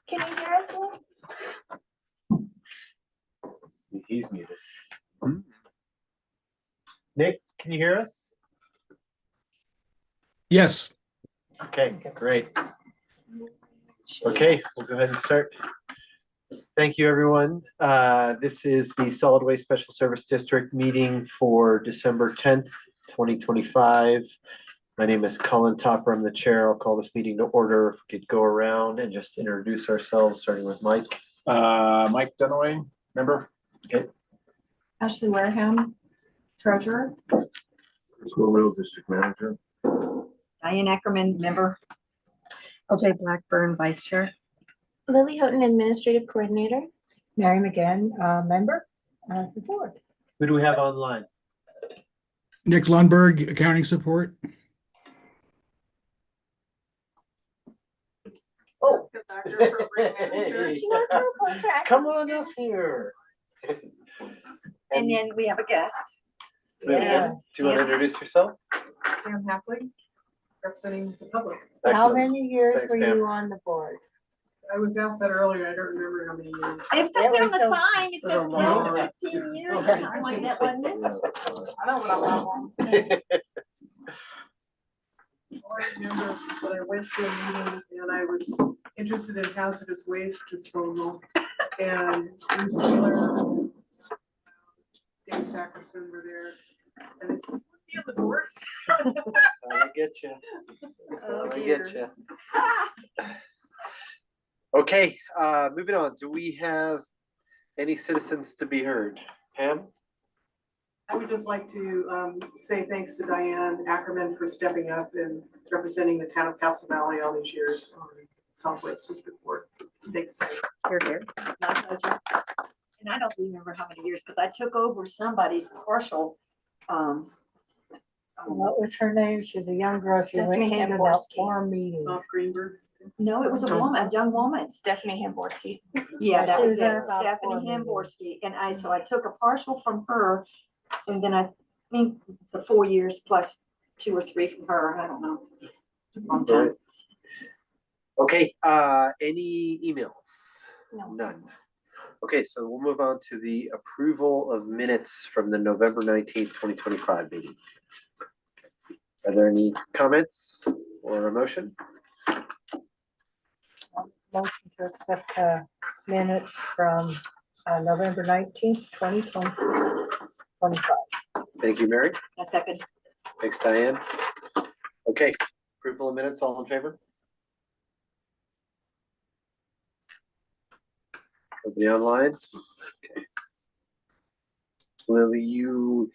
Can you hear us? Nick? He's muted. Nick, can you hear us? Yes. Okay, great. Okay, we'll go ahead and start. Thank you, everyone. This is the Solid Waste Special Service District meeting for December 10th, 2025. My name is Colin Topper. I'm the chair. I'll call this meeting to order. If we could go around and just introduce ourselves, starting with Mike. Mike Dunaway, member. Okay. Ashley Wareham, treasurer. School Road District Manager. Diane Ackerman, member. LJ Blackburn, vice chair. Lily Houghton, administrative coordinator. Mary McGann, member of the board. Who do we have online? Nick Lundberg, accounting support. Oh. Do you want to come closer? Come on up here. And then we have a guest. Yes. Do you want to introduce yourself? Pam Hapley, representing the public. How Excellent. many years Thanks, were Pam. you on the board? I was asked that earlier. I don't remember how many years. It's up there on the so- sign. It says long 12 time. 15 years or something like that, wasn't it? I don't know what I remember that I went to a meeting and I was interested in hazardous waste disposal. And Bruce Miller and Dave Sackerson were there. And they said, be on the board. I get you. Oh, I dear. get you. Okay, moving on. Do we have any citizens to be heard? Pam? I would just like to say thanks to Diane Ackerman for stepping up and representing the town of Castle Valley all these years on Solid Waste District Board. Thanks, Diane. You're here. My pleasure. And I don't remember how many years, because I took over somebody's partial. What was her name? She's a young girl. She went Stephanie into about Hamborski. 4 meetings. Off Greenberg. No, it was a woman, a young woman. Stephanie Hamborski. Yeah, that She was was it, there about 4 Stephanie meetings. Hamborski. And so I took a partial from her, and then I think the 4 years plus 2 or 3 from her. I don't know. Long time. Okay, any emails? No. None. Okay, so we'll move on to the approval of minutes from the November 19th, 2025 meeting. Are there any comments or a motion? Motion to accept minutes from November 19th, 2025. Thank you, Mary. A second. Thanks, Diane. Okay, approval of minutes, all in favor? Nobody online? Okay. Lily, you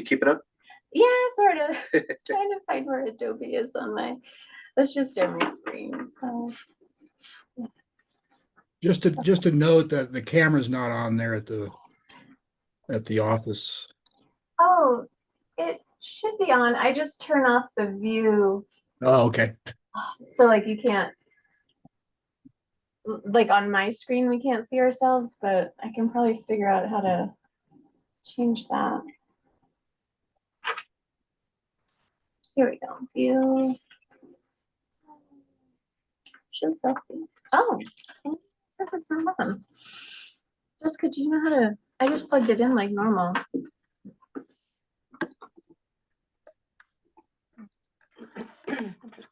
keep it up? Yeah, sort of. Trying to find where Adobe is on my. Let's just share my screen. Just to note that the camera's not on there at the office. Oh, it should be on. I just turn off the view, Oh, okay. so like you can't. Like on my screen, we can't see ourselves, but I can probably figure out how to change that. Here we go. View. Show selfie. Oh, it says it's not on. Jessica, do you know how to? I just plugged it in like normal.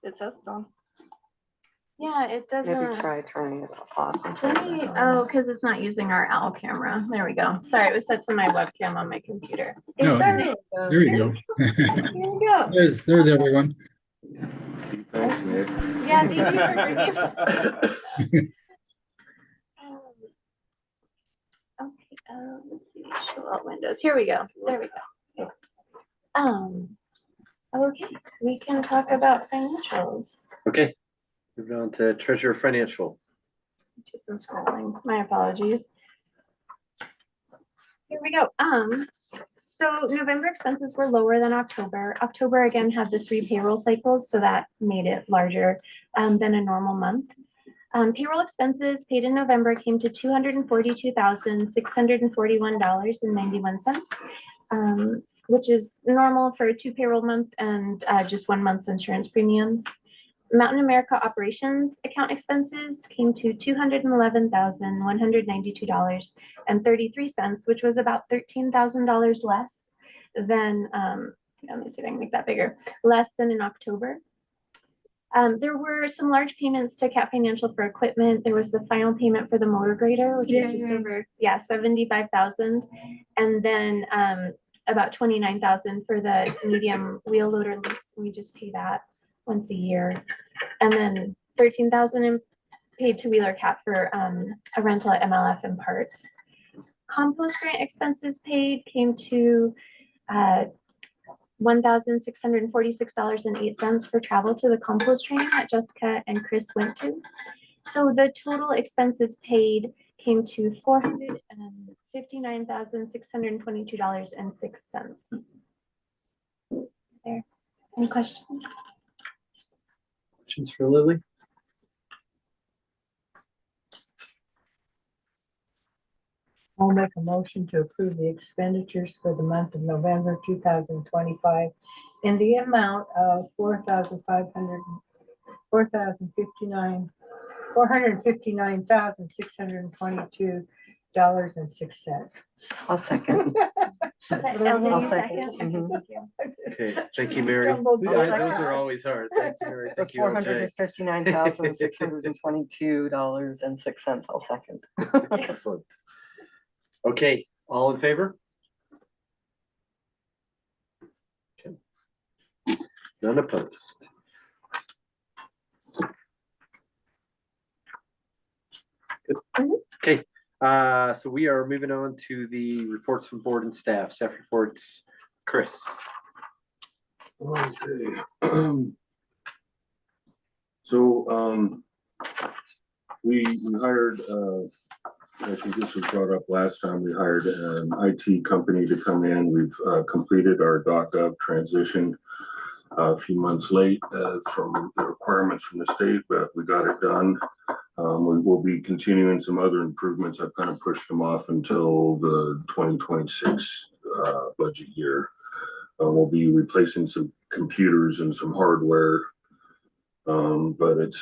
It says it's on. Yeah, it doesn't. Maybe try turning it off. Let me, oh, because it's not using our OWL camera. There we go. Sorry, it was set to my webcam on my computer. No, Sorry. There you go. Here we go. There's everyone. Thanks, Nick. Yeah, thank you for bringing. Okay, let's see, show all windows. Here we go. There we go. Okay, we can talk about financials. Okay, moving on to treasurer financial. Do some scrolling. My apologies. Here we go. So November expenses were lower than October. October again had the 3 payroll cycles, so that made it larger than a normal month. Payroll expenses paid in November came to $242,641.91, which is normal for a 2 payroll month and just 1 month's insurance premiums. Mountain America operations account expenses came to $211,192.33, which was about $13,000 less than, let me see if I can make that bigger, less than in October. There were some large payments to Cat Financial for equipment. There was the final payment for the motor grader, which was just over, 75,000. And then about 29,000 for the medium wheel loader lease. We just pay that once a year. And then 13,000 paid to Wheeler Cat for a rental at MLF and parts. Compost grant expenses paid came to $1,646.08 for travel to the compost training that Jessica and Chris went to. So the total expenses paid came to $459,622.06. There. Any questions? Questions for Lily? I'll make a motion to approve the expenditures for the month of November 2025 in the amount of $459,622.06. I'll second. Is that I'll LJ second. second? Mhm. Thank you. Okay, thank you, Mary. Stumbled Yeah, through those that. are always hard. Thank you, Mary. The Thank you, $459,622.06. I'll second. Excellent. Okay, all in favor? Okay. None opposed. Good. Okay, so we are moving on to the reports from board and staff. Staff reports, Chris. Okay. So, we hired, I think this was brought up last time, we hired an IT company to come in. We've completed our .gov transition a few months late from the requirements from the state, but we got it done. We will be continuing some other improvements. I've kind of pushed them off until the 2026 budget year. We'll be replacing some computers and some hardware, but it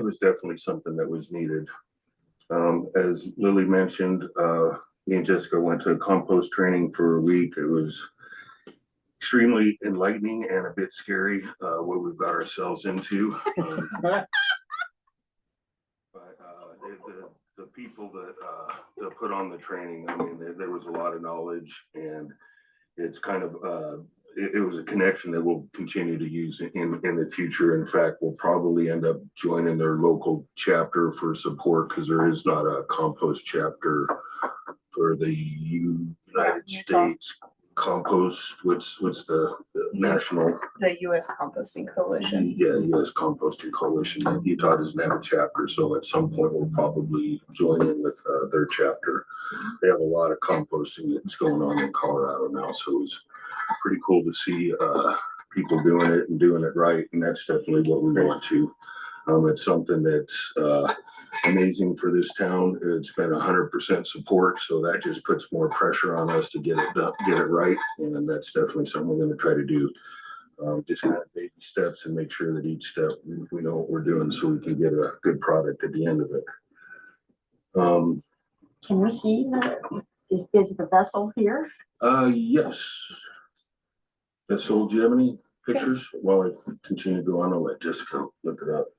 was definitely something that was needed. As Lily mentioned, me and Jessica went to compost training for a week. It was extremely enlightening and a bit scary what we've got ourselves into. But the people that put on the training, I mean, there was a lot of knowledge, and it's kind of it was a connection that we'll continue to use in the future. In fact, we'll probably end up joining their local chapter for support, because there is not a compost chapter for the United States compost. What's the national? The U.S. Composting Coalition. Yeah, U.S. Composting Coalition. Utah doesn't have a chapter, so at some point we'll probably join in with their chapter. They have a lot of composting that's going on in Colorado now, so it's pretty cool to see people doing it and doing it right, and that's definitely what we want to. It's something that's amazing for this town. It's been 100% support, so that just puts more pressure on us to get it done, get it right, and that's definitely something we're going to try to do. Just kind of baby steps and make sure that each step we know what we're doing, so we can get a good product at the end of it. Can we see, is the vessel here? Yes. So, do you have any pictures? While I continue to go on, I'll let Jessica look it up.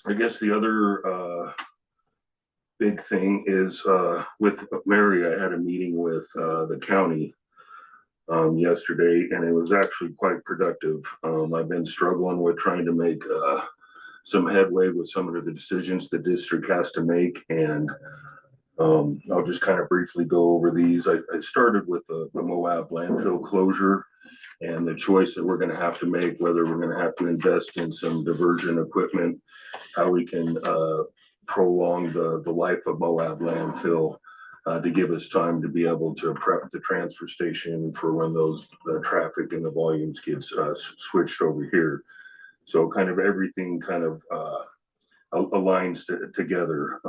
I guess the other big thing is with Mary, I had a meeting with the county yesterday, and it was actually quite productive. I've been struggling with trying to make some headway with some of the decisions the district has to make, and I'll just kind of briefly go over these. I started with the Moab landfill closure and the choice that we're going to have to make, whether we're going to have to invest in some diversion equipment, how we can prolong the life of Moab landfill to give us time to be able to prep the transfer station for when those traffic and the volumes gets switched over here. So kind of everything kind of aligns together.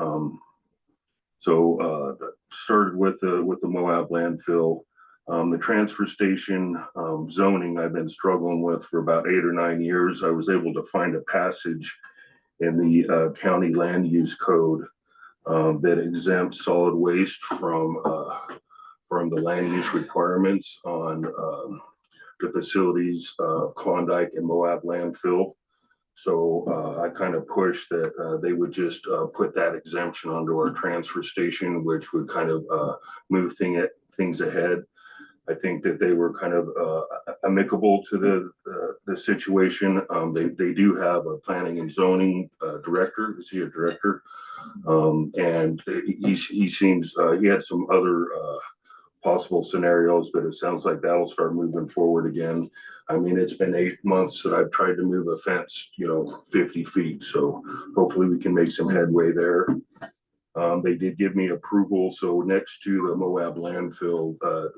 So started with the Moab landfill. The transfer station zoning I've been struggling with for about 8 or 9 years. I was able to find a passage in the county land use code that exempts solid waste from the land use requirements on the facilities Klondike and Moab landfill. So I kind of pushed that they would just put that exemption onto our transfer station, which would kind of move things ahead. I think that they were kind of amicable to the situation. They do have a planning and zoning director. Is he a director? And he seems he had some other possible scenarios, but it sounds like that'll start moving forward again. I mean, it's been 8 months that I've tried to move a fence, 50 feet. So hopefully we can make some headway there. They did give me approval. So next to the Moab landfill,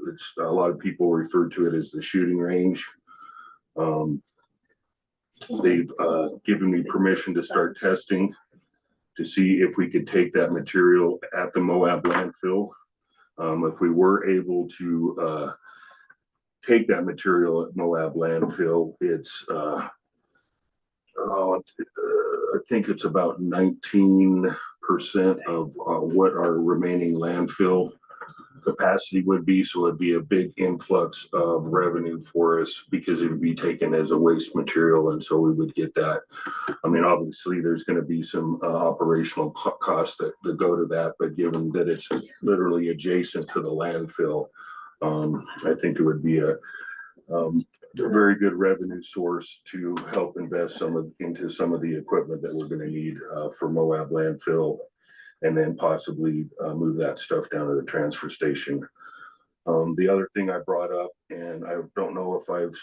it's a lot of people refer to it as the shooting range. They've given me permission to start testing to see if we could take that material at the Moab landfill. If we were able to take that material at Moab landfill, it's I think it's about 19% of what our remaining landfill capacity would be. So it'd be a big influx of revenue for us because it would be taken as a waste material. And so we would get that. I mean, obviously there's going to be some operational costs that go to that, but given that it's literally adjacent to the landfill, I think it would be a very good revenue source to help invest into some of the equipment that we're going to need for Moab landfill, and then possibly move that stuff down to the transfer station. The other thing I brought up, and I don't know if I've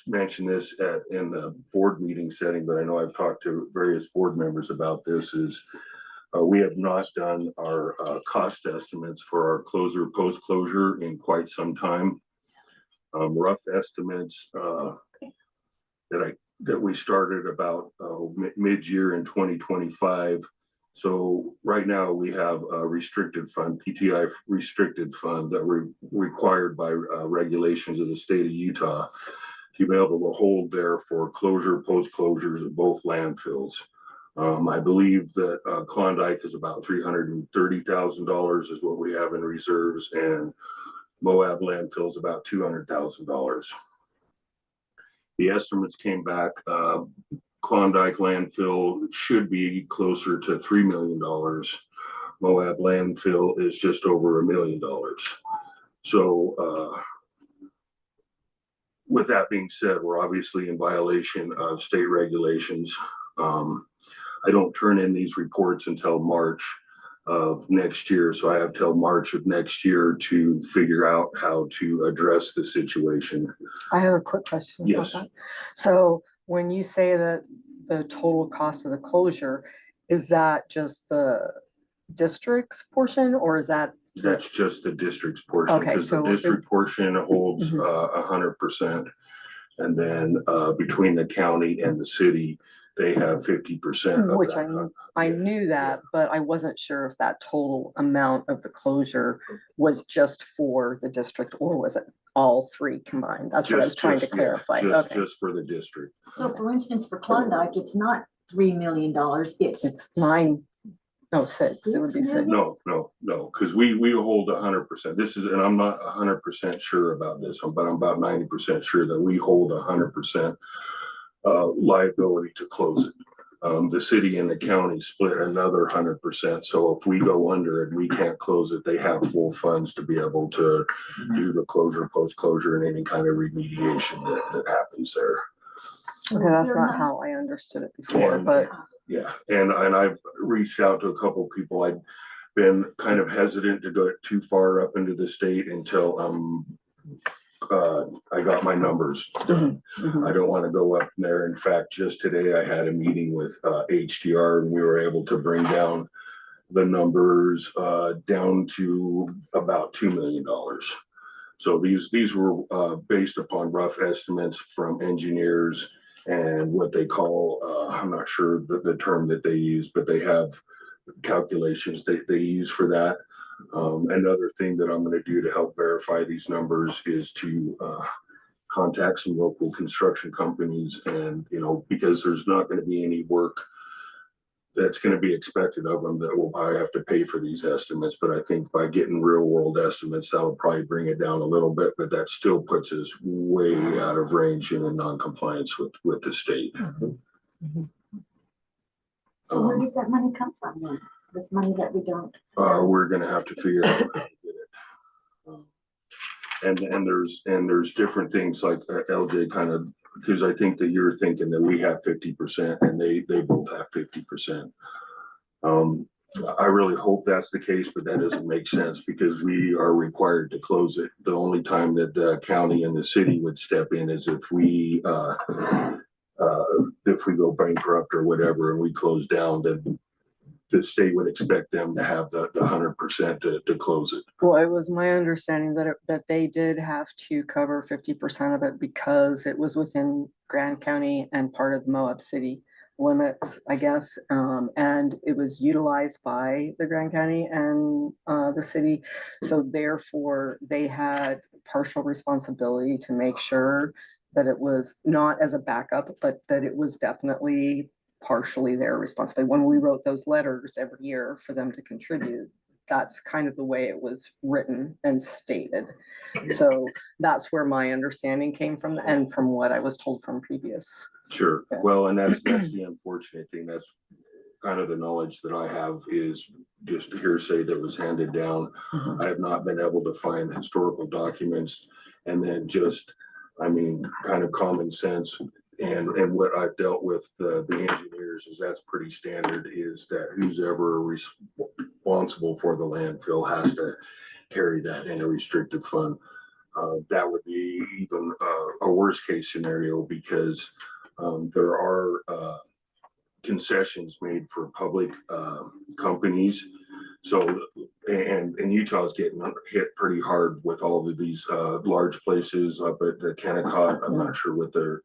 mentioned this in the board meeting setting, but I know I've talked to various board members about this, is we have not done our cost estimates for our post-closure in quite some time. Rough estimates that we started about mid-year in 2025. So right now we have a restricted fund, PTI restricted fund, that we're required by regulations of the state of Utah to be able to hold there for closure, post-closures of both landfills. I believe that Klondike is about $330,000 is what we have in reserves, and Moab landfill is about $200,000. The estimates came back. Klondike landfill should be closer to $3 million. Moab landfill is just over $1 million. So with that being said, we're obviously in violation of state regulations. I don't turn in these reports until March of next year. So I have till March of next year to figure out how to address the situation. I have a quick question about Yes. that. So when you say that the total cost of the closure, is that just the district's portion, or is that? That's just the district's portion. Okay, Because the so district portion holds Mhm. 100%. And then between the county and the city, they have 50% of Which that. I knew that, but I wasn't sure if that total amount of the closure was just for the district, or was it all three combined? That's what I was trying to clarify. Okay, Just for the district. So for instance, for Klondike, it's not $3 million, it's 906. It would be 6. No, because we hold 100%. This is, and I'm not 100% sure about this one, but I'm about 90% sure that we hold 100% liability to close it. The city and the county split another 100%. So if we go under and we can't close it, they have full funds to be able to do the closure, post-closure, and any kind of remediation that happens there. Okay, that's not how I understood it before, And- but Yeah, and I've reached out to a couple of people. I've been kind of hesitant to go too far up into the state until I got my numbers done. Mhm. I don't want to go up there. In fact, just today I had a meeting with HDR, and we were able to bring down the numbers down to about $2 million. So these were based upon rough estimates from engineers and what they call, I'm not sure the term that they use, but they have calculations they use for that. Another thing that I'm gonna do to help verify these numbers is to contact some local construction companies and, because there's not gonna be any work that's gonna be expected of them that will probably have to pay for these estimates, but I think by getting real world estimates, that'll probably bring it down a little bit, but that still puts us way out of range and in non-compliance with the state. So where does that money come from then? This money that we don't? We're gonna have to figure out how to get it. And there's different things like LJ kind of, because I think that you're thinking that we have 50% and they both have 50%. I really hope that's the case, but that doesn't make sense because we are required to close it. The only time that the county and the city would step in is if we go bankrupt or whatever and we close down, then the state would expect them to have the 100% to close it. Well, it was my understanding that they did have to cover 50% of it because it was within Grand County and part of Moab City limits, I guess. And it was utilized by the Grand County and the city. So therefore they had partial responsibility to make sure that it was not as a backup, but that it was definitely partially their responsibility. When we wrote those letters every year for them to contribute, that's kind of the way it was written and stated. So that's where my understanding came from and from what I was told from previous. Sure. Well, and that's the unfortunate thing. That's kind of the knowledge that I have is just hearsay that was handed down. I have not been able to find historical documents and then just, kind of common sense. And what I've dealt with the engineers is that's pretty standard is that who's ever responsible for the landfill has to carry that in a restricted fund. That would be even a worst case scenario because there are concessions made for public companies. So, and Utah's getting hit pretty hard with all of these large places up at the Kennecott. I'm not sure what they're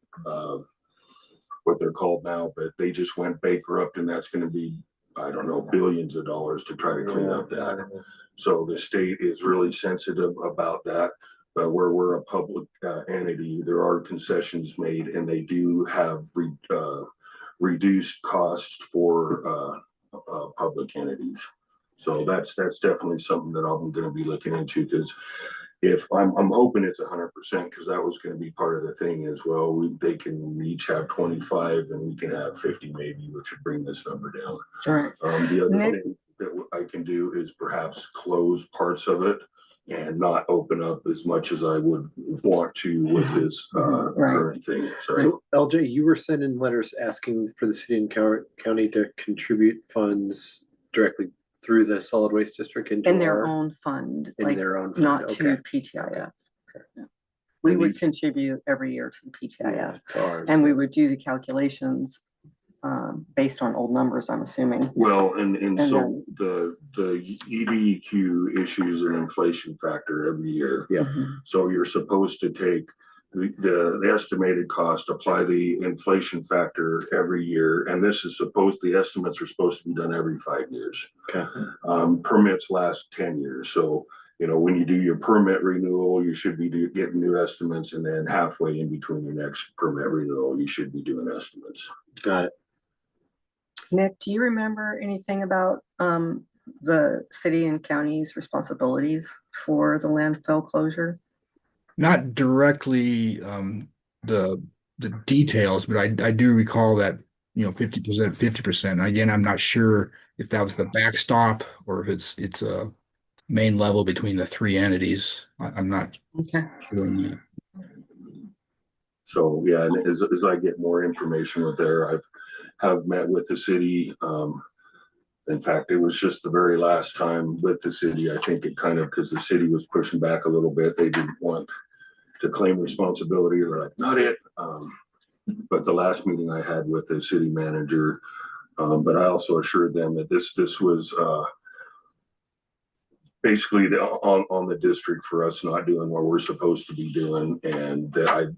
called now, but they just went bankrupt, and that's going to be, I don't know, billions of dollars to try to clean up that. So the state is really sensitive about that. But where we're a public entity, there are concessions made, and they do have reduced costs for public entities. So that's definitely something that I'm going to be looking into because if I'm hoping it's 100% because that was going to be part of the thing as well. They can each have 25 and we can have 50 maybe, which would bring this number down. All right. The other thing that I can do is perhaps close parts of it and not open up as much as I would want to with this current thing. So LJ, you were sending letters asking for the city and county to contribute funds directly through the solid waste district into In their own fund, in like their own fund. not Okay. to PTIF. Yeah. We And would you've- contribute every year to PTIF Ours. and we would do the calculations based on old numbers, I'm assuming. Well, and so the EDEQ issues an inflation factor every year. Yeah. So you're supposed to take the estimated cost, apply the inflation factor every year, and the estimates are supposed to be done every 5 years. Okay. Permits last 10 years. So, when you do your permit renewal, you should be getting new estimates, and then halfway in between your next permit renewal, you should be doing estimates. Got it. Nick, do you remember anything about the city and county's responsibilities for the landfill closure? Not directly the details, but I do recall that 50%, 50%. Again, I'm not sure if that was the backstop or if it's a main level between the three entities. I'm not Okay. sure on that. So, yeah, and as I get more information with there, have met with the city. In fact, it was just the very last time with the city. I think it kind of, because the city was pushing back a little bit, they didn't want to claim responsibility. They're like, not it. But the last meeting I had with the city manager, but I also assured them that this was basically on the district for us not doing what we're supposed to be doing, and that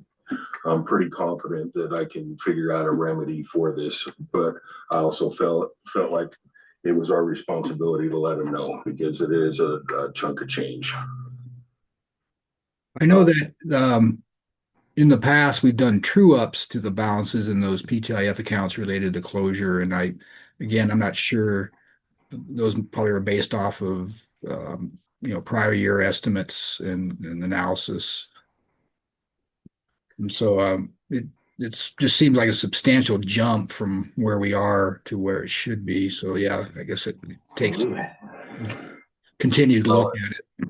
I'm pretty confident that I can figure out a remedy for this. But I also felt like it was our responsibility to let them know because it is a chunk of change. I know that in the past, we've done true ups to the balances in those PTIF accounts related to closure. And I'm not sure, those probably are based off of, prior year estimates and analysis. And so it just seems like a substantial jump from where we are to where it should be. So yeah, I guess it takes continued look at it.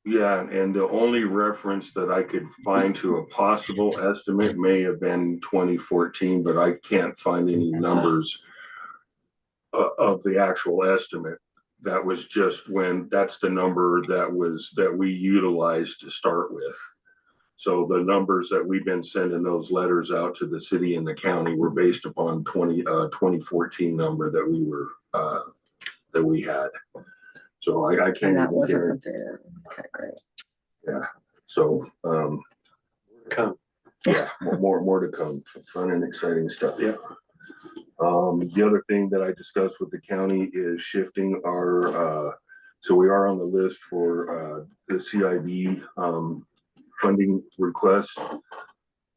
Yeah, and the only reference that I could find to a possible estimate may have been 2014, but I can't find any numbers of the actual estimate. That was just that's the number that we utilized to start with. So the numbers that we've been sending those letters out to the city and the county were based upon 2014 number that we had. So I And can't that even wasn't guarantee. updated. Okay, great. Yeah. So Come. yeah, more to come. Fun and exciting stuff. Yeah. The other thing that I discussed with the county is shifting our so we are on the list for the CIB funding requests.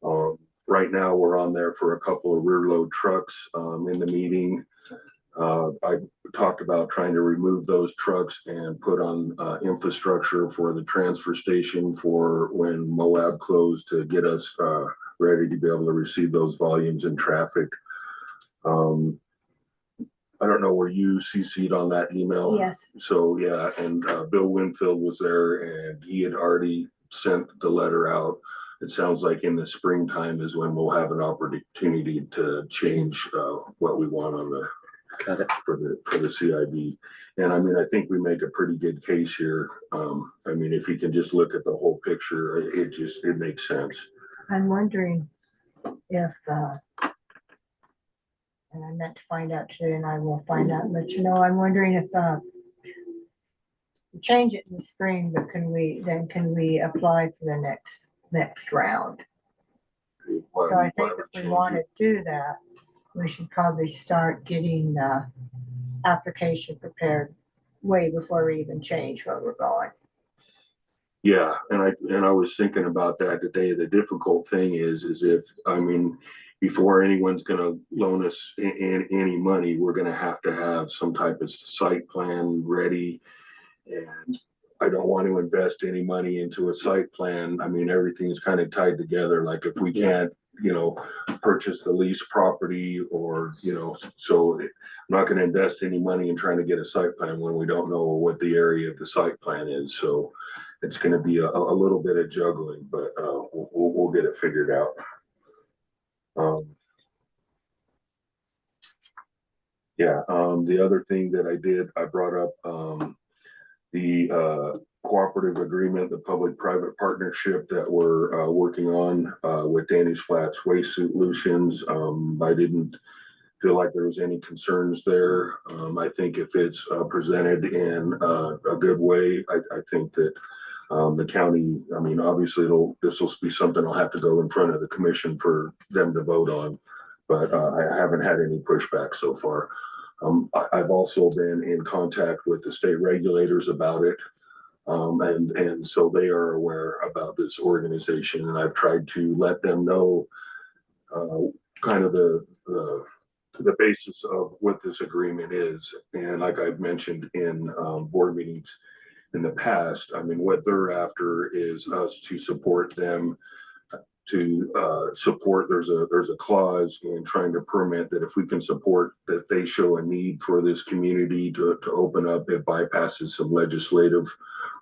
Right now we're on there for a couple of rear load trucks in the meeting. I talked about trying to remove those trucks and put on infrastructure for the transfer station for when Moab closed to get us ready to be able to receive those volumes in traffic. I don't know, were you CC'd on that email? Yes. So yeah, and Bill Winfield was there and he had already sent the letter out. It sounds like in the springtime is when we'll have an opportunity to change what we want on the for the CIB. And I mean, I think we make a pretty good case here. I mean, if you can just look at the whole picture, it makes sense. I'm wondering if, and I meant to find out today and I will find out and let you know, I'm wondering if, we change it in the spring, but can we apply for the next round? So I think if we want to do that, we should probably start getting the application prepared way before we even change where we're going. Yeah, and I was thinking about that today. The difficult thing is if, I mean, before anyone's gonna loan us any money, we're gonna have to have some type of site plan ready. And I don't want to invest any money into a site plan. I mean, everything's kind of tied together. Like if we can't, purchase the lease property or, so I'm not going to invest any money in trying to get a site plan when we don't know what the area of the site plan is. So it's going to be a little bit of juggling, but we'll get it figured out. The other thing that I brought up, the cooperative agreement, the public-private partnership that we're working on with Danish Flats Waste Solutions. I didn't feel like there was any concerns there. I think if it's presented in a good way, I think that the county, I mean, obviously this will be something I'll have to go in front of the commission for them to vote on, but I haven't had any pushback so far. I've also been in contact with the state regulators about it. And so they are aware about this organization, and I've tried to let them know kind of the basis of what this agreement is. And like I've mentioned in board meetings in the past, I mean, what they're after is us to support them to support, there's a clause in trying to permit that if we can support that they show a need for this community to open up, it bypasses some legislative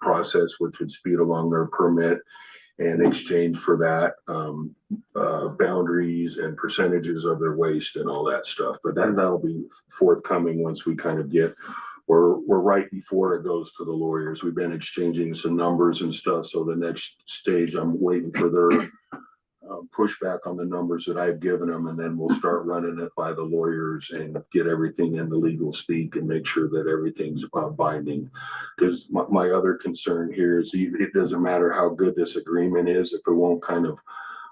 process, which would speed along their permit in exchange for that, boundaries and percentages of their waste and all that stuff. But that'll be forthcoming once we kind of we're right before it goes to the lawyers. We've been exchanging some numbers and stuff. So the next stage, I'm waiting for their pushback on the numbers that I've given them, and then we'll start running it by the lawyers and get everything in the legal speak and make sure that everything's binding. Because my other concern here is it doesn't matter how good this agreement is if it won't kind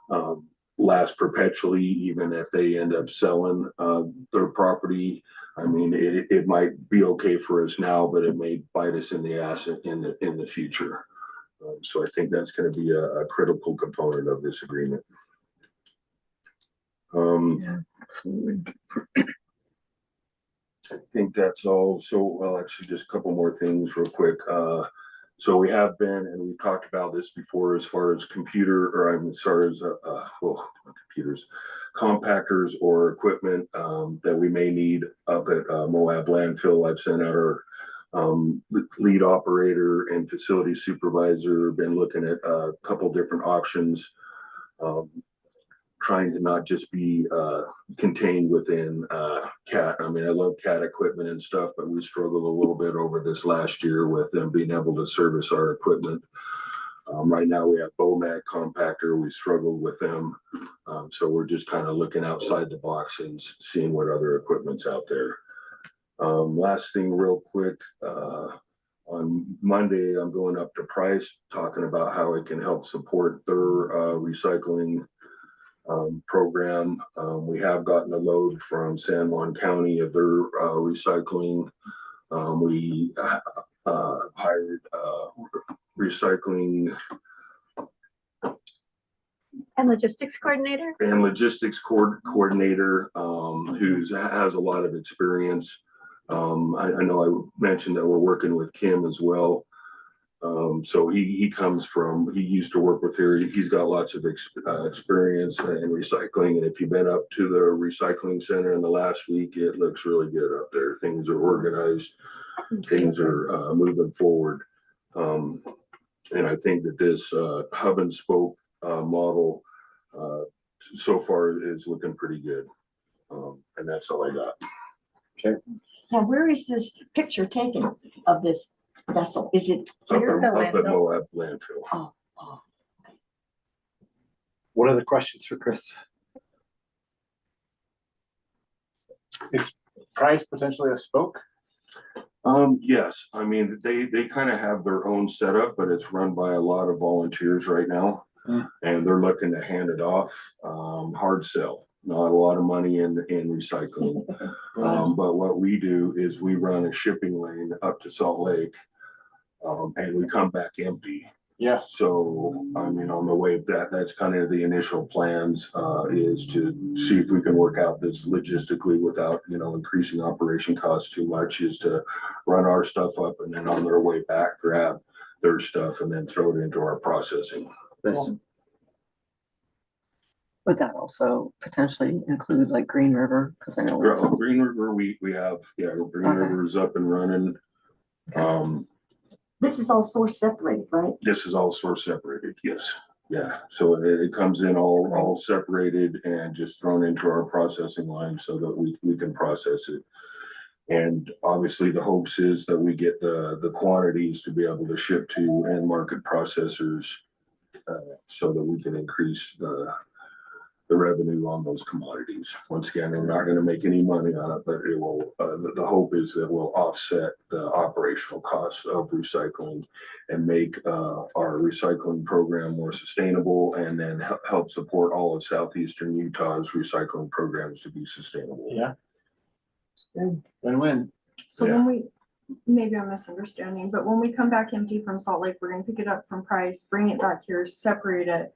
of last perpetually, even if they end up selling their property. I mean, it might be okay for us now, but it may bite us in the ass in the future. So I think that's gonna be a critical component of this agreement. Absolutely. I think that's all. So, well, actually, just a couple more things real quick. So we have been, and we've talked about this before, as far as computer, or I'm sorry, as well, not computers, compactors or equipment that we may need up at Moab landfill. I've sent out our lead operator and facility supervisor, been looking at a couple different options. Trying to not just be contained within CAT. I mean, I love CAT equipment and stuff, but we struggled a little bit over this last year with them being able to service our equipment. Right now we have BOMAG compactor. We struggled with them. So we're just kind of looking outside the box and seeing what other equipment's out there. Last thing real quick, on Monday, I'm going up to Price, talking about how it can help support their recycling program. We have gotten a load from San Juan County of their recycling. We hired recycling And logistics coordinator? and logistics coordinator who has a lot of experience. I know I mentioned that we're working with Kim as well. So he comes from, he used to work with her. He's got lots of experience in recycling. And if you've been up to the recycling center in the last week, it looks really good up there. Things are organized, things are moving forward. And I think that this hub and spoke model so far is looking pretty good. And that's all I got. Now, where is this picture taken of this vessel? Is it Up here? at Moab landfill. Oh, What other questions for Chris? Is Price potentially a spoke? Yes, I mean, they kind of have their own setup, but it's run by a lot of volunteers right now. And they're looking to hand it off, hard sell, not a lot of money in recycling. But what we do is we run a shipping lane up to Salt Lake, and we come back empty. Yeah. So, I mean, on the way, that's kind of the initial plans, is to see if we can work out this logistically without, increasing operation costs too much, is to run our stuff up and then on their way back, grab their stuff and then throw it into our processing. Nice. Would that also potentially include like Green River? Because I know. Green River, we have, Green Okay. River's up and running. this is all source separated, right? This is all source separated, yes. Yeah, so it comes in all separated and just thrown into our processing line so that we can process it. And obviously the hopes is that we get the quantities to be able to ship to end market processors, so that we can increase the revenue on those commodities. Once again, we're not going to make any money on it, but it will, the hope is that we'll offset the operational costs of recycling and make our recycling program more sustainable, and then help support all of southeastern Utah's recycling programs to be sustainable. Yeah. Win-win. So Yeah. when we, maybe I'm misunderstanding, but when we come back empty from Salt Lake, we're gonna pick it up from Price, bring it back here, separate it,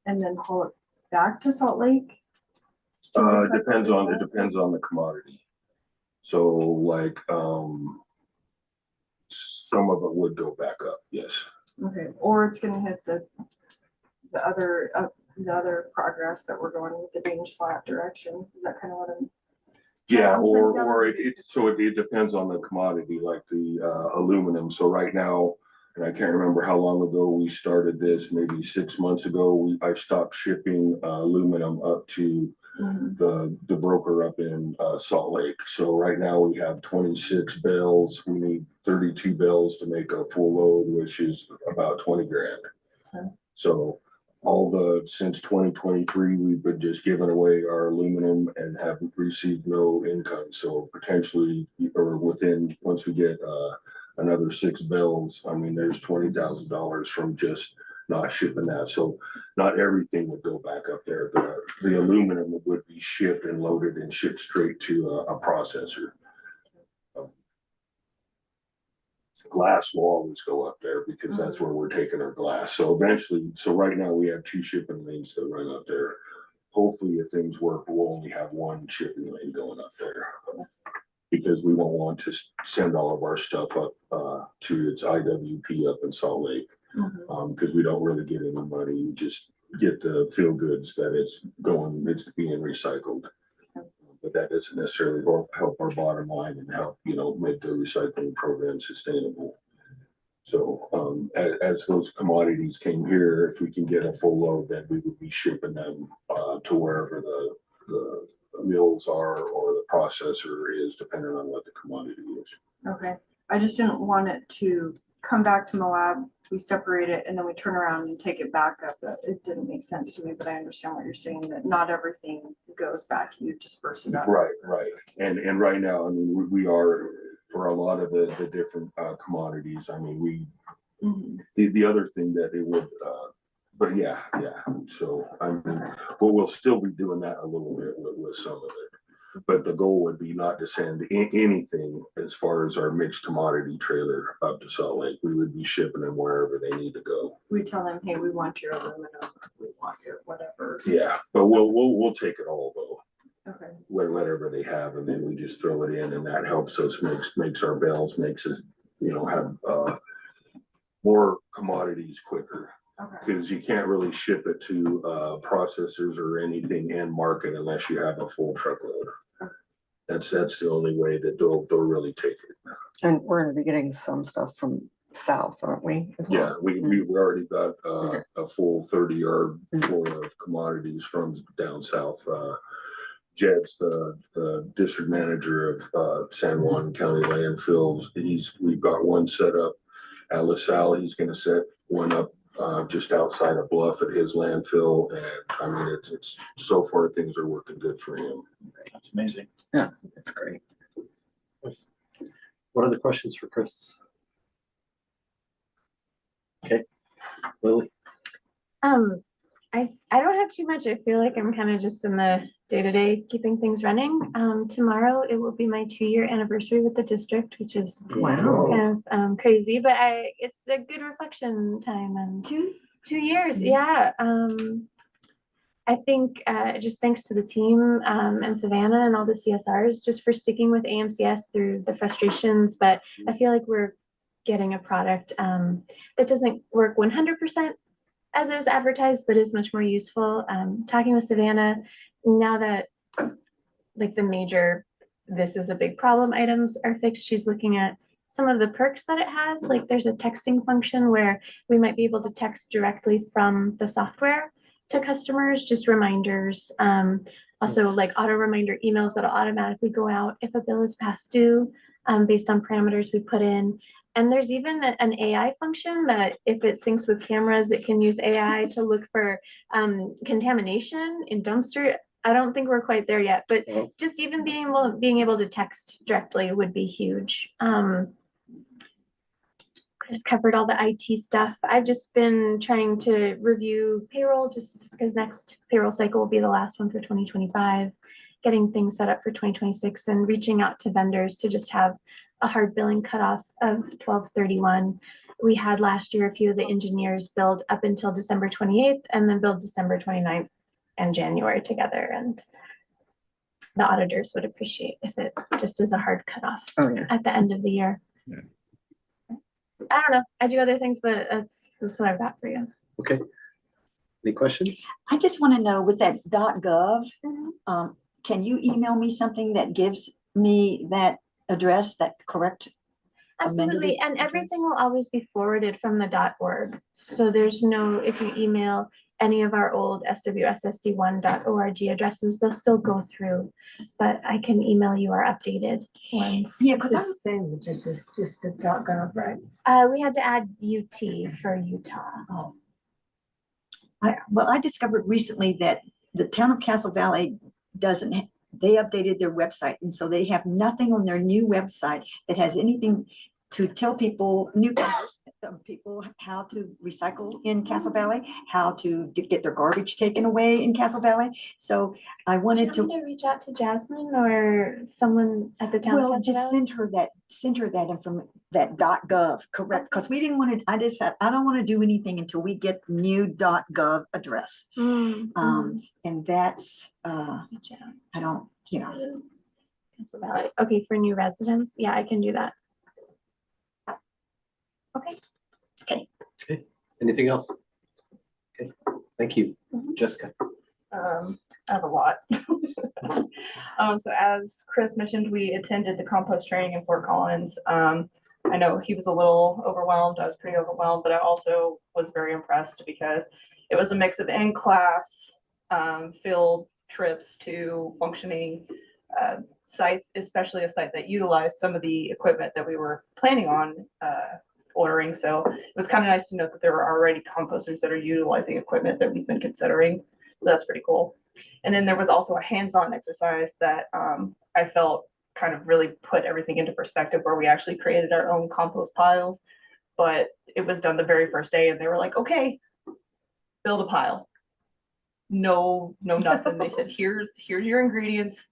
and then haul it back to Salt Lake? It depends on the commodity. So like, some of it would go back up, yes. Okay, or it's gonna hit the other progress that we're going with the Danish Flat direction. Is that kind of what I'm? Yeah, I'm or thinking it depends on the commodity, like the aluminum. So right now, and I can't remember how long ago we started this, maybe 6 months ago, I stopped shipping aluminum up to the broker up in Salt Lake. So right now we have 26 bales. We need 32 bales to make a full load, which is about 20 grand. Okay. So since 2023, we've been just giving away our aluminum and haven't received no income. So potentially, or once we get another 6 bales, I mean, there's $20,000 from just not shipping that. So not everything would go back up there. The aluminum would be shipped and loaded and shipped straight to a processor. Glass will always go up there because that's where we're taking our glass. So eventually, so right now we have 2 shipping lanes that run up there. Hopefully, if things work, we'll only have 1 shipping lane going up there. Because we won't want to send all of our stuff up to its IWP up in Salt Lake. Because we don't really get any money, we just get the feel goods that it's being recycled. But that doesn't necessarily help our bottom line and help, make the recycling program sustainable. So as those commodities came here, if we can get a full load, then we would be shipping them to wherever the mills are or the processor is, depending on what the commodity is. Okay, I just didn't want it to come back to Moab, we separate it, and then we turn around and take it back up. It didn't make sense to me, but I understand what you're saying, that not everything goes back, you disperse it out. Right. And right now, I mean, we are, for a lot of the different commodities, I mean, the other thing that it would, but yeah. So, I mean, but we'll still be doing that a little bit with some of it. But the goal would be not to send anything as far as our mixed commodity trailer up to Salt Lake. We would be shipping them wherever they need to go. We tell them, hey, we want your aluminum, we want your whatever. Yeah, but we'll take it all though. Okay. Whatever they have, and then we just throw it in, and that helps us, makes our bales, makes us, have more commodities quicker. Okay. Because you can't really ship it to processors or anything and market unless you have a full truckload. That's the only way that they'll really take it. And we're gonna be getting some stuff from south, aren't we? as Yeah, well? we already got a full 30-yard full of commodities from down south. Jed's the district manager of San Juan County Landfills. We've got one set up at LaSalle. He's gonna set one up just outside of Bluff at his landfill. And I mean, it's so far things are working good for him. That's amazing. Yeah, that's great. Nice. What other questions for Chris? Okay, Lily. I don't have too much. I feel like I'm kind of just in the day-to-day keeping things running. Tomorrow it will be my 2-year anniversary with the district, which is Wow. kind of crazy, but it's a good reflection time. And 2 years, Mhm. yeah. I think just thanks to the team and Savannah and all the CSRs just for sticking with AMCS through the frustrations. But I feel like we're getting a product that doesn't work 100% as it was advertised, but is much more useful. Talking with Savannah, now that like the major, this is a big problem items are fixed, she's looking at some of the perks that it has. Like there's a texting function where we might be able to text directly from the software to customers, just reminders. Also like auto reminder emails that'll automatically go out if a bill is past due based on parameters we put in. And there's even an AI function that if it syncs with cameras, it can use AI to look for contamination in dumpster. I don't think we're quite there yet, but just even being able to text directly would be huge. Just covered all the IT stuff. I've just been trying to review payroll just because next payroll cycle will be the last one for 2025, getting things set up for 2026 and reaching out to vendors to just have a hard billing cutoff of 12/31. We had last year, a few of the engineers billed up until December 28th and then billed December 29th and January together. And the auditors would appreciate if it just is a hard cutoff at the end of the year. Yeah. I don't know. I do other things, but that's what I've got for you. Okay. Any questions? I just want to know with that .gov, Mhm. can you email me something that gives me that address, that correct? Absolutely. And address? everything will always be forwarded from the .org. So there's no, if you email any of our old swssd1.org addresses, they'll still go through, but I can email you our updated ones. Yeah, It's because the same, just a .gov, right? We had to add UT for Utah. I discovered recently that the town of Castle Valley they updated their website, and so they have nothing on their new website that has anything to tell people, newcomers, people how to recycle in Castle Valley, how to get their garbage taken away in Castle Valley. So I Do you wanted want to. me to reach out to Jasmine or someone at the town? of Well, Castle just Valley? send her that information, that .gov, correct? Because we didn't want to, I just said, I don't want to do anything until we get the new .gov address. And that's, Reach out. I don't, you know, Castle Valley. Okay, for new residents, yeah, I can do that. Okay. Anything else? Okay, thank you. Mhm. Jessica. I have a lot. So as Chris mentioned, we attended the compost training in Fort Collins. I know he was a little overwhelmed. I was pretty overwhelmed, but I also was very impressed because it was a mix of in-class field trips to functioning sites, especially a site that utilized some of the equipment that we were planning on ordering. So it was kind of nice to know that there are already composters that are utilizing equipment that we've been considering. So that's pretty cool. And then there was also a hands-on exercise that I felt kind of really put everything into perspective, where we actually created our own compost piles. But it was done the very first day and they were like, okay, build a pile. No, nothing. They said, here's your ingredients,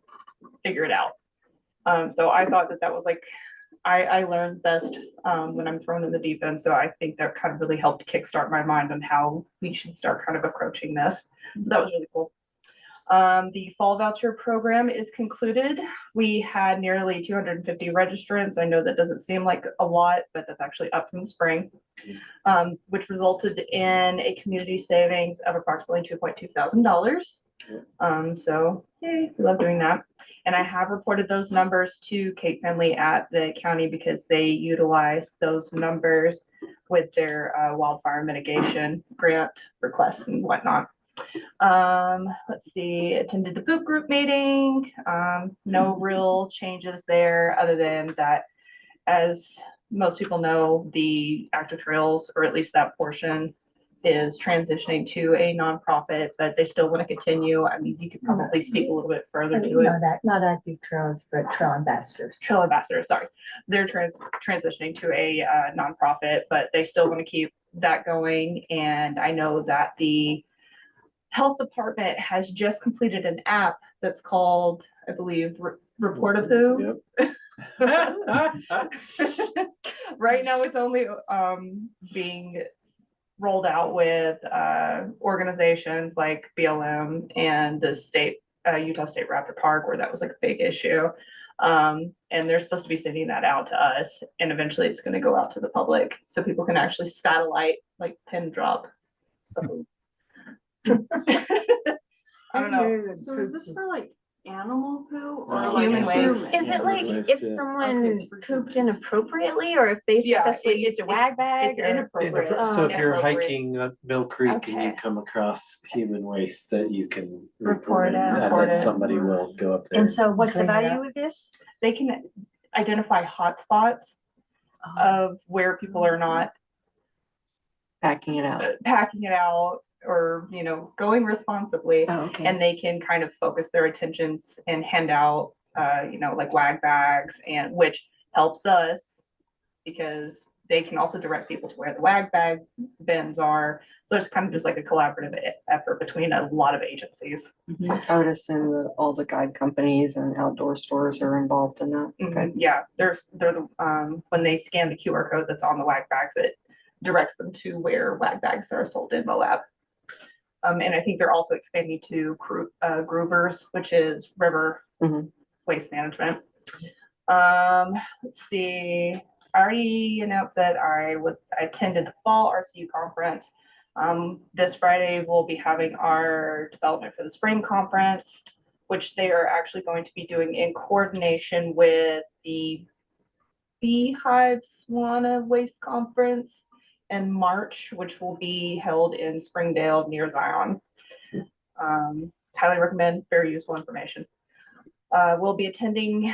figure it out. So I thought that was like, I learned best when I'm thrown in the deep end. So I think that kind of really helped kickstart my mind on how we should start kind of approaching this. So that was really cool. The fall voucher program is concluded. We had nearly 250 registrants. I know that doesn't seem like a lot, but that's actually up from the spring, which resulted in a community savings of approximately $2.2 thousand. So yay, we love doing that. And I have reported those numbers to Kate Finley at the county because they utilize those numbers with their wildfire mitigation grant requests and whatnot. Let's see, attended the boot group meeting. No real changes there other than that, as most people know, the active trails, or at least that portion, is transitioning to a nonprofit, but they still want to continue. I mean, you could probably speak a little bit further to it. Not active trails, but trail ambassadors. Trail ambassadors, sorry. They're transitioning to a nonprofit, but they still want to keep that going. And I know that the health department has just completed an app that's called, I believe, Report a Poo. Right now, it's only being rolled out with organizations like BLM and the state, Utah State Raptor Park, where that was like a big issue. And they're supposed to be sending that out to us, and eventually it's going to go out to the public so people can actually satellite, like pin drop. I don't know. So is this for like animal poo or Human like human waste. human? Is it like Waste, if yeah. someone Okay, it's for pooped humans. inappropriately, or if they Yeah, successfully used a wag bag? It's or- inappropriate. So if you're Inappropriate. hiking up Mill Creek and you Okay. come across human waste, that you can Report report it, it. and Report then it. somebody will go up there. and so what's the Clean it value up. of this? They can identify hotspots of where people are not Packing it out. packing it out or, going responsibly. Oh, okay. And they can kind of focus their attentions and hand out, like wag bags, and which helps us because they can also direct people to where the wag bag bins are. So it's kind of just like a collaborative effort between a lot of agencies. I would assume that all the guide companies and outdoor stores are involved in that. Okay. Yeah, they're the, when they scan the QR code that's on the wag bags, it directs them to where wag bags are sold in Moab. And I think they're also expanding to Groovers, which is river Mhm. waste management. Let's see. I already announced that I attended the fall RCU conference. This Friday we'll be having our development for the spring conference, which they are actually going to be doing in coordination with the Beehive Swana Waste Conference in March, which will be held in Springdale near Zion. Highly recommend, very useful information. We'll be attending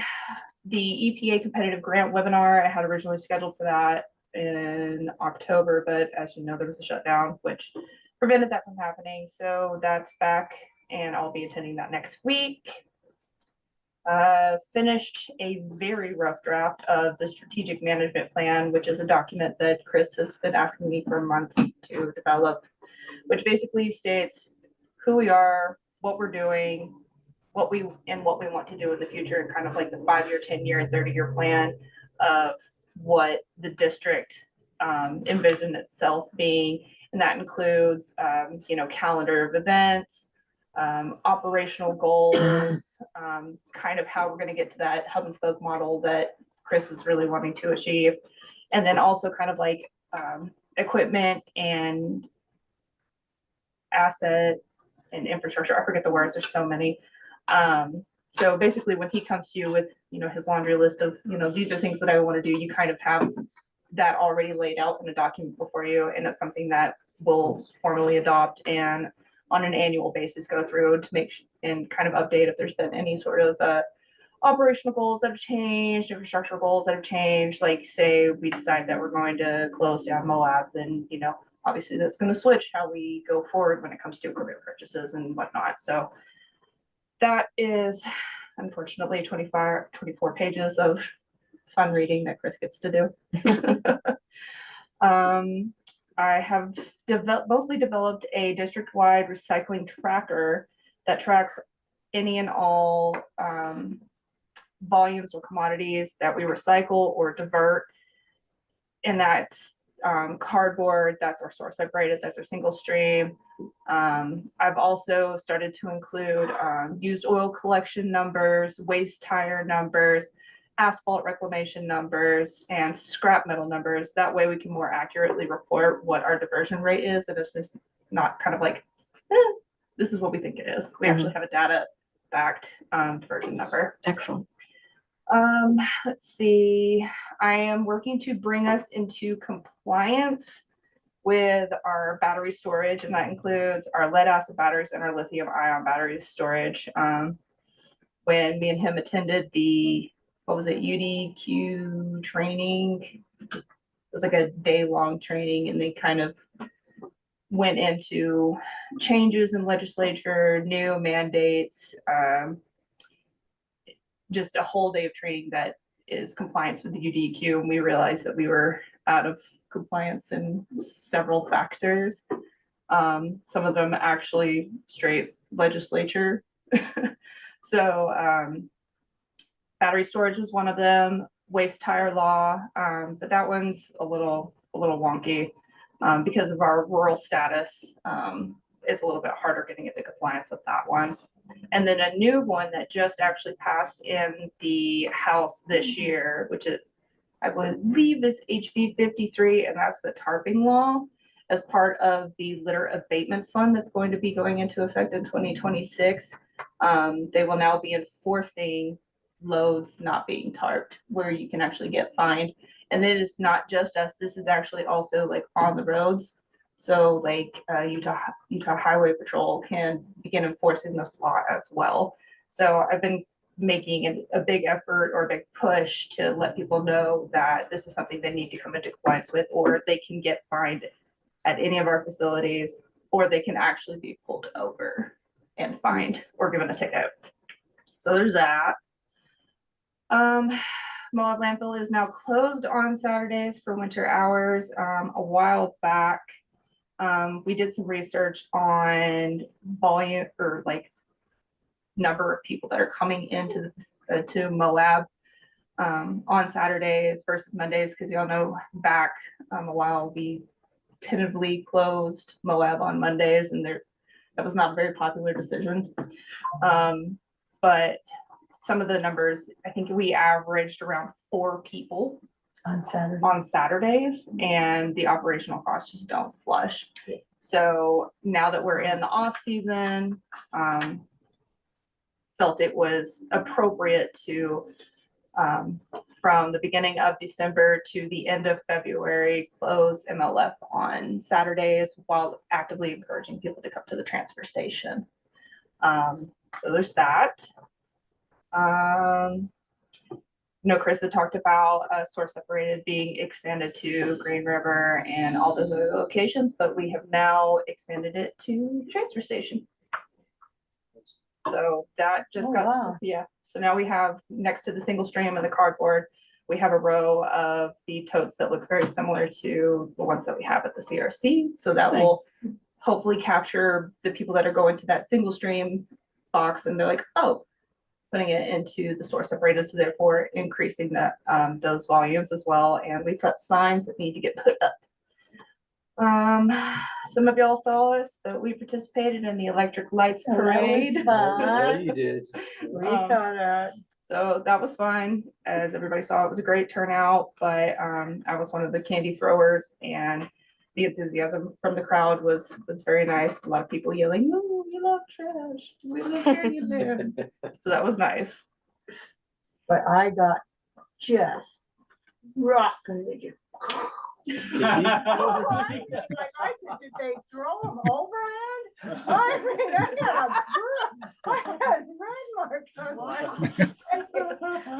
the EPA competitive grant webinar. I had originally scheduled for that in October, but as you know, there was a shutdown, which prevented that from happening. So that's back, and I'll be attending that next week. finished a very rough draft of the strategic management plan, which is a document that Chris has been asking me for months to develop, which basically states who we are, what we're doing, what we want to do in the future, and kind of like the 5-year, 10-year, and 30-year plan of what the district envisioned itself being. And that includes, calendar of events, operational goals, kind of how we're going to get to that hub and spoke model that Chris is really wanting to achieve. And then also kind of like equipment and asset and infrastructure. I forget the words, there's so many. So basically when he comes to you with, his laundry list of, these are things that I want to do, you kind of have that already laid out in a document before you. And it's something that we'll formally adopt and on an annual basis go through to make and kind of update if there's been any sort of operational goals that have changed, infrastructure goals that have changed. Like say we decide that we're going to close down Moab, then obviously that's going to switch how we go forward when it comes to equipment purchases and whatnot. So that is unfortunately 24 pages of fun reading that Chris gets to do. I have mostly developed a district-wide recycling tracker that tracks any and all volumes or commodities that we recycle or divert. And that's cardboard, that's our source separated, that's our single stream. I've also started to include used oil collection numbers, waste tire numbers, asphalt reclamation numbers, and scrap metal numbers. That way we can more accurately report what our diversion rate is. And it's just not kind of like, this is what we think it is. We actually have a data backed diversion number. Excellent. Let's see. I am working to bring us into compliance with our battery storage, and that includes our lead acid batteries and our lithium ion battery storage. When me and him attended the UDQ training, it was like a day-long training, and they kind of went into changes in legislature, new mandates, just a whole day of training that is compliance with the UDQ. And we realized that we were out of compliance in several factors. Some of them actually straight legislature. So battery storage was one of them, waste tire law, but that one's a little wonky because of our rural status. It's a little bit harder getting into compliance with that one. And then a new one that just actually passed in the House this year, which is, I believe it's HB 53, and that's the tarping law as part of the litter abatement fund that's going to be going into effect in 2026. They will now be enforcing loads not being tarped, where you can actually get fined. And it is not just us, this is actually also like on the roads. So like Utah Highway Patrol can begin enforcing this law as well. So I've been making a big effort or a big push to let people know that this is something they need to come into compliance with, or they can get fined at any of our facilities, or they can actually be pulled over and fined or given a ticket. So there's that. Moab landfill is now closed on Saturdays for winter hours. A while back, we did some research on volume or like number of people that are coming into the to Moab on Saturdays versus Mondays, because y'all know back a while we tentatively closed Moab on Mondays, and that was not a very popular decision. But some of the numbers, I think we averaged around 4 people On Saturday. on Saturdays, and the operational costs just don't flush. So now that we're in the off season, felt it was appropriate to, from the beginning of December to the end of February, close MLF on Saturdays while actively encouraging people to come to the transfer station. So there's that. Chris had talked about source separated being expanded to Green River and all those other locations, but we have now expanded it to the transfer station. So that just Oh, got, wow. yeah, So now we have, next to the single stream and the cardboard, we have a row of the totes that look very similar to the ones that we have at the CRC. So that will hopefully capture the people that are going to that single stream box and they're like, oh, putting it into the store separated, so therefore increasing that, those volumes as well. And we've got signs that need to get put up. Some of y'all saw us, but we participated in the electric lights parade. Yeah, you did. We saw that. So that was fun. As everybody saw, it was a great turnout, but I was one of the candy throwers and the enthusiasm from the crowd was very nice. A lot of people yelling, "Oh, we love trash. We love candy bins." So that was nice. But I got just rocking with you. Like I said, did they throw them overhand? I mean, I had red marks on my.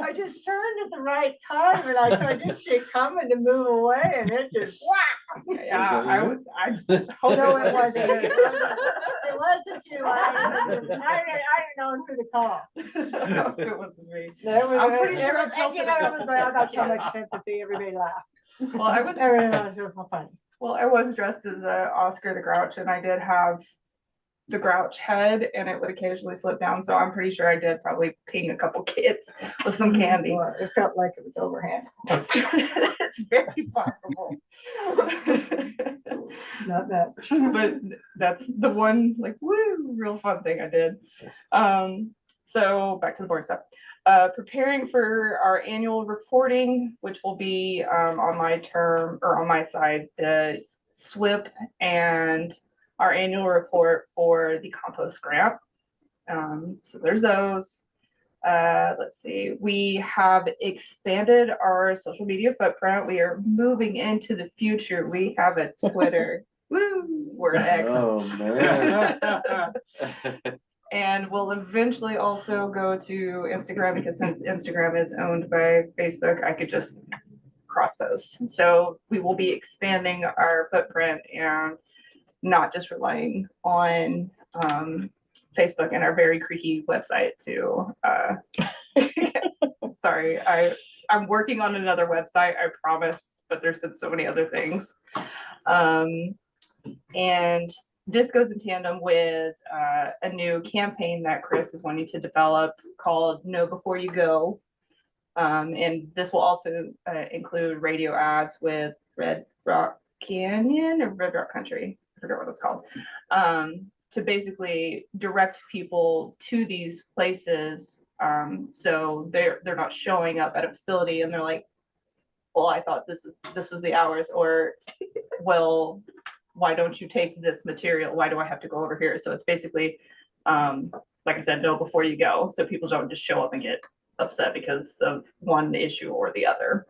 I just turned at the right time and I didn't see it coming to move away and it just whack. Yeah, I hope No, it wasn't. It wasn't you. I didn't know who to call. It was me. I'm pretty sure I I got so much sympathy. Everybody laughed. Well, I was Everybody was funny. Well, I was dressed as Oscar the Grouch, and I did have the Grouch head, and it would occasionally slip down. So I'm pretty sure I did probably ping a couple kids with some candy. Well, it felt like it was overhand. It's very possible. Not that. But that's the one like woo, real fun thing I did. So back to the board stuff. Preparing for our annual reporting, which will be on my term or on my side, the SWIP and our annual report for the compost grant. So there's those. Let's see, we have expanded our social media footprint. We are moving into the future. We have a Twitter. Woo, we're X. Oh, man. And we'll eventually also go to Instagram because since Instagram is owned by Facebook, I could just cross post. So we will be expanding our footprint and not just relying on Facebook and our very creaky website to sorry, I'm working on another website, I promise, but there's been so many other things. And this goes in tandem with a new campaign that Chris is wanting to develop called Know Before You Go. And this will also include radio ads with Red Rock Canyon or Red Rock Country, I forget what it's called, to basically direct people to these places. So they're not showing up at a facility and they're like, well, I thought this was the hours, or well, why don't you take this material? Why do I have to go over here? So it's basically, like I said, know before you go. So people don't just show up and get upset because of one issue or the other.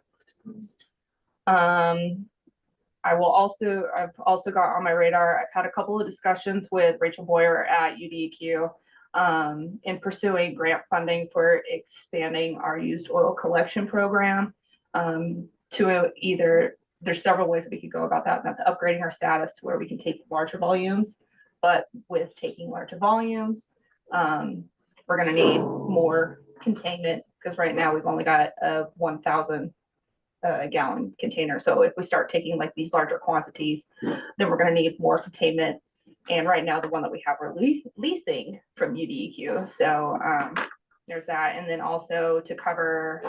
I've also got on my radar, I've had a couple of discussions with Rachel Boyer at UDEQ in pursuing grant funding for expanding our used oil collection program to either, there's several ways that we could go about that. And that's upgrading our status to where we can take larger volumes, but with taking larger volumes, we're gonna need more containment because right now we've only got a 1,000 gallon container. So if we start taking like these larger quantities, then we're gonna need more containment. And right now the one that we have we're leasing from UDEQ. So there's that. And then also to cover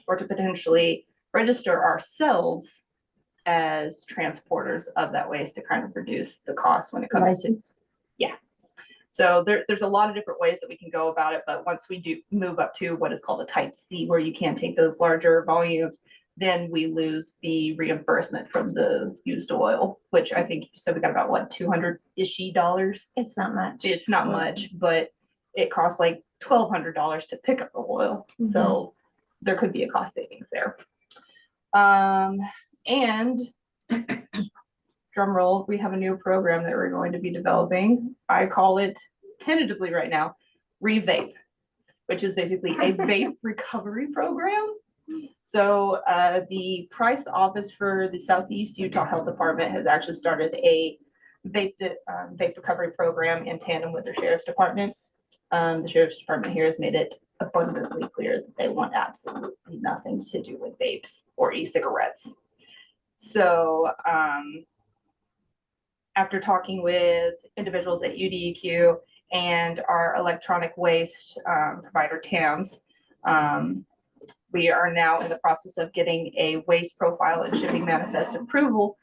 or to potentially register ourselves as transporters of that waste to kind of reduce the cost when it comes to, yeah. So there's a lot of different ways that we can go about it, but once we do move up to what is called a type C, where you can take those larger volumes, then we lose the reimbursement from the used oil, which I think you said we got about what, $200-ish. It's not much. It's not much, but it costs like $1,200 to pick up the oil. So there could be a cost savings there. And drum roll, we have a new program that we're going to be developing. I call it tentatively right now, Revape, which is basically a vape recovery program. So the Price office for the Southeast Utah Health Department has actually started a vape recovery program in tandem with their sheriff's department. The sheriff's department here has made it abundantly clear that they want absolutely nothing to do with vapes or e-cigarettes. So, after talking with individuals at UDEQ and our electronic waste provider TAMS, we are now in the process of getting a waste profile and shipping manifest approval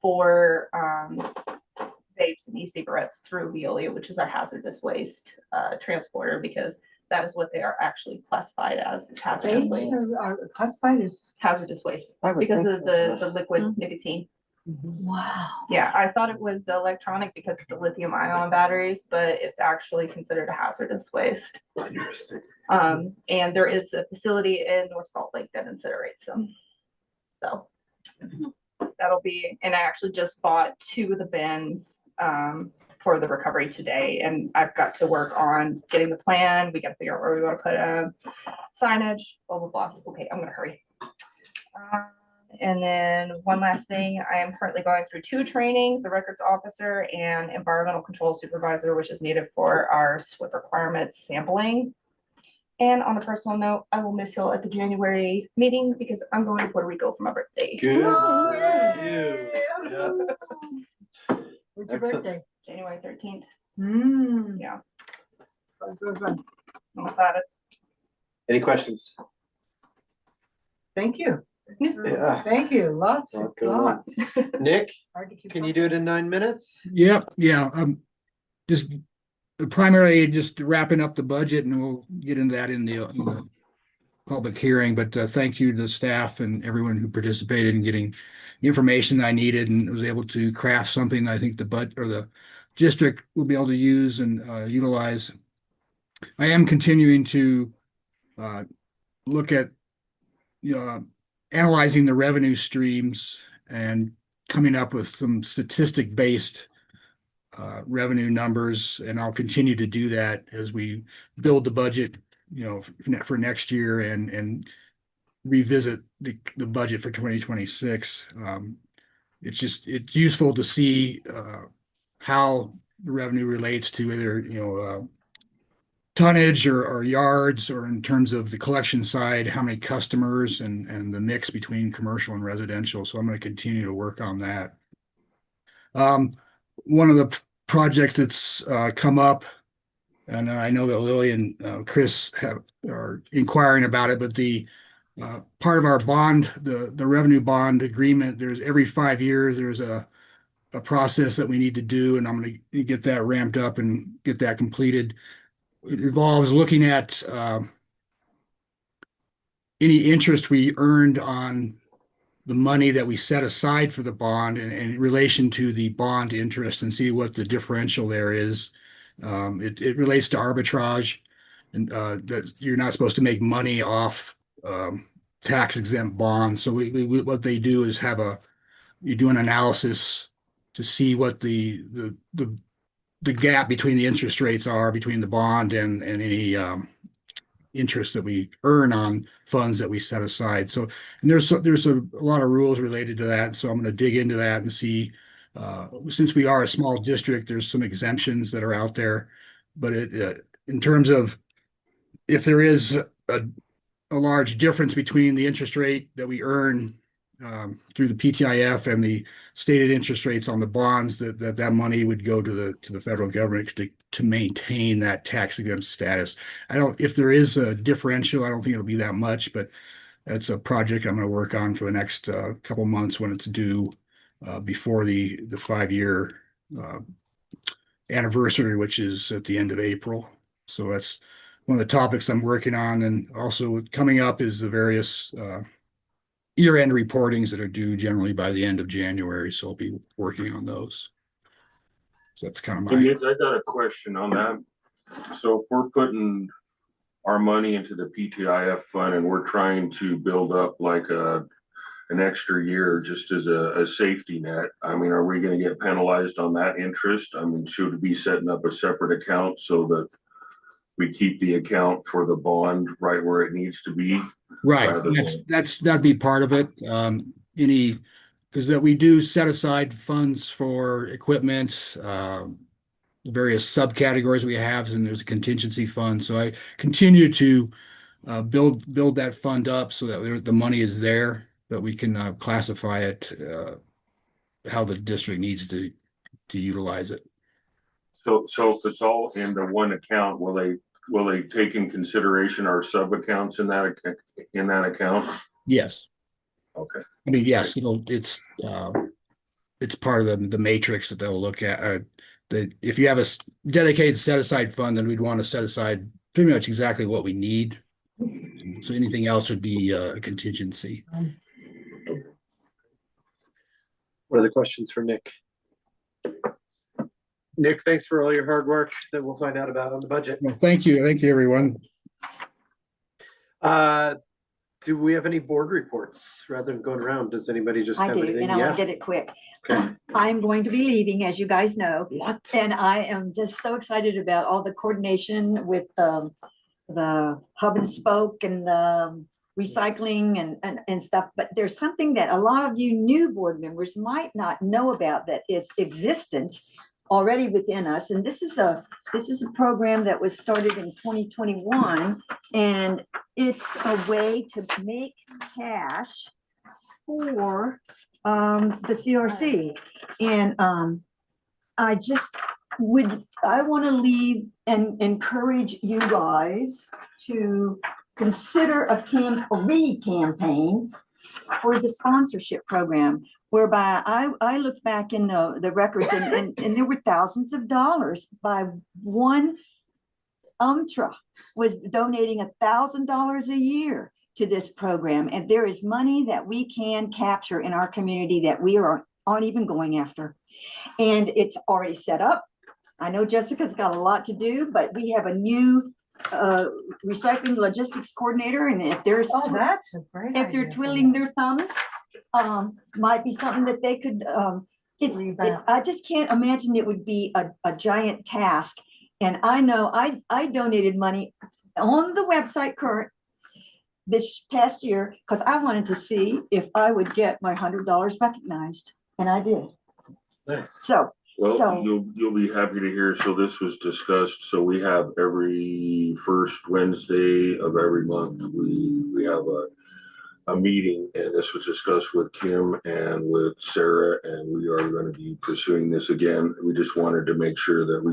for vapes and e-cigarettes through Veolia, which is our hazardous waste transporter, because that is what they are actually classified as, is hazardous waste. Are classified as, Hazardous waste I would because think of so, the liquid nicotine. wow. Yeah, I thought it was electronic because of the lithium ion batteries, but it's actually considered a hazardous waste. Interesting. And there is a facility in North Salt Lake that incinerates them. So that'll be, and I actually just bought 2 of the bins for the recovery today, and I've got to work on getting the plan. We got to figure out where we want to put signage, blah, blah, blah. Okay, I'm gonna hurry. And then one last thing, I am currently going through 2 trainings, the records officer and environmental control supervisor, which is needed for our SWIP requirements sampling. And on a personal note, I will miss y'all at the January meeting because I'm going to Puerto Rico for my birthday. Good Oh, for yay. you. Yeah. What's your Excellent. birthday? January 13th. Mm. I'm excited. Any questions? Thank you. Yeah. Thank you. Lots, Lot going on. lots. Nick, Hard to keep can up. you do it in 9 minutes? Yep, yeah, just primarily just wrapping up the budget, and we'll get into that in the public hearing, but thank you to the staff and everyone who participated in getting the information I needed and was able to craft something I think the district will be able to use and utilize. I am continuing to look at analyzing the revenue streams and coming up with some statistic-based revenue numbers, and I'll continue to do that as we build the budget, for next year and revisit the budget for 2026. It's useful to see how the revenue relates to either tonnage or yards, or in terms of the collection side, how many customers and the mix between commercial and residential. So I'm going to continue to work on that. One of the projects that's come up, and I know that Lily and Chris are inquiring about it, but the part of our bond, the revenue bond agreement, there's every 5 years, there's a process that we need to do, and I'm going to get that ramped up and get that completed. It involves looking at any interest we earned on the money that we set aside for the bond and in relation to the bond interest, and see what the differential there is. It relates to arbitrage, and that you're not supposed to make money off tax exempt bonds. So what they do is you do an analysis to see what the gap between the interest rates are between the bond and any interest that we earn on funds that we set aside. So, and there's a lot of rules related to that. So I'm going to dig into that and see, since we are a small district, there's some exemptions that are out there. But in terms of if there is a large difference between the interest rate that we earn through the PTIF and the stated interest rates on the bonds, that money would go to the federal government to maintain that tax exempt status. If there is a differential, I don't think it'll be that much, but that's a project I'm going to work on for the next couple months when it's due before the 5-year anniversary, which is at the end of April. So that's one of the topics I'm working on. And also coming up is the various year-end reportings that are due generally by the end of January. So I'll be working on those. So that's kind of my. Nick, I got a question on that. So if we're putting our money into the PTIF fund and we're trying to build up like an extra year just as a safety net, I mean, are we going to get penalized on that interest? I mean, should we be setting up a separate account so that we keep the account for the bond right where it needs to be? Right, that'd be part of it. Because that we do set aside funds for equipment, various subcategories we have, and there's a contingency fund. So I continue to build that fund up so that the money is there, that we can classify it how the district needs to utilize it. So if it's all in the one account, will they take in consideration our sub accounts in that account? Yes. Okay. I mean, yes, it's part of the matrix that they'll look at. If you have a dedicated set aside fund, then we'd want to set aside pretty much exactly what we need. So anything else would be a contingency. What other questions for Nick? Nick, thanks for all your hard work that we'll find out about on the budget. Well, thank you, everyone. Do we have any board reports rather than going around? Does anybody just I have do, anything? and I want Yeah. to get it quick. Okay. I'm going to be leaving, as you guys know. What? And I am just so excited about all the coordination with the hub and spoke and the recycling and stuff. But there's something that a lot of you new board members might not know about that is existent already within us. And this is a program that was started in 2021, and it's a way to make cash for the CRC. And I want to leave and encourage you guys to consider a campaign for the sponsorship program, whereby I looked back in the records and there were thousands of dollars by one was donating $1,000 a year to this program. And there is money that we can capture in our community that we aren't even going after. And it's already set up. I know Jessica's got a lot to do, but we have a new recycling logistics coordinator. And if there's, That's a great if they're idea. twiddling their thumbs, might be something that they could, I just can't imagine it would be a giant task. And I know I donated money on the website this past year because I wanted to see if I would get my $100 recognized, and I did. Nice. Well, you'll be happy to hear. So this was discussed. So we have every first Wednesday of every month, we have a meeting, and this was discussed with Kim and with Sarah, and we are going to be pursuing this again. We just wanted to make sure that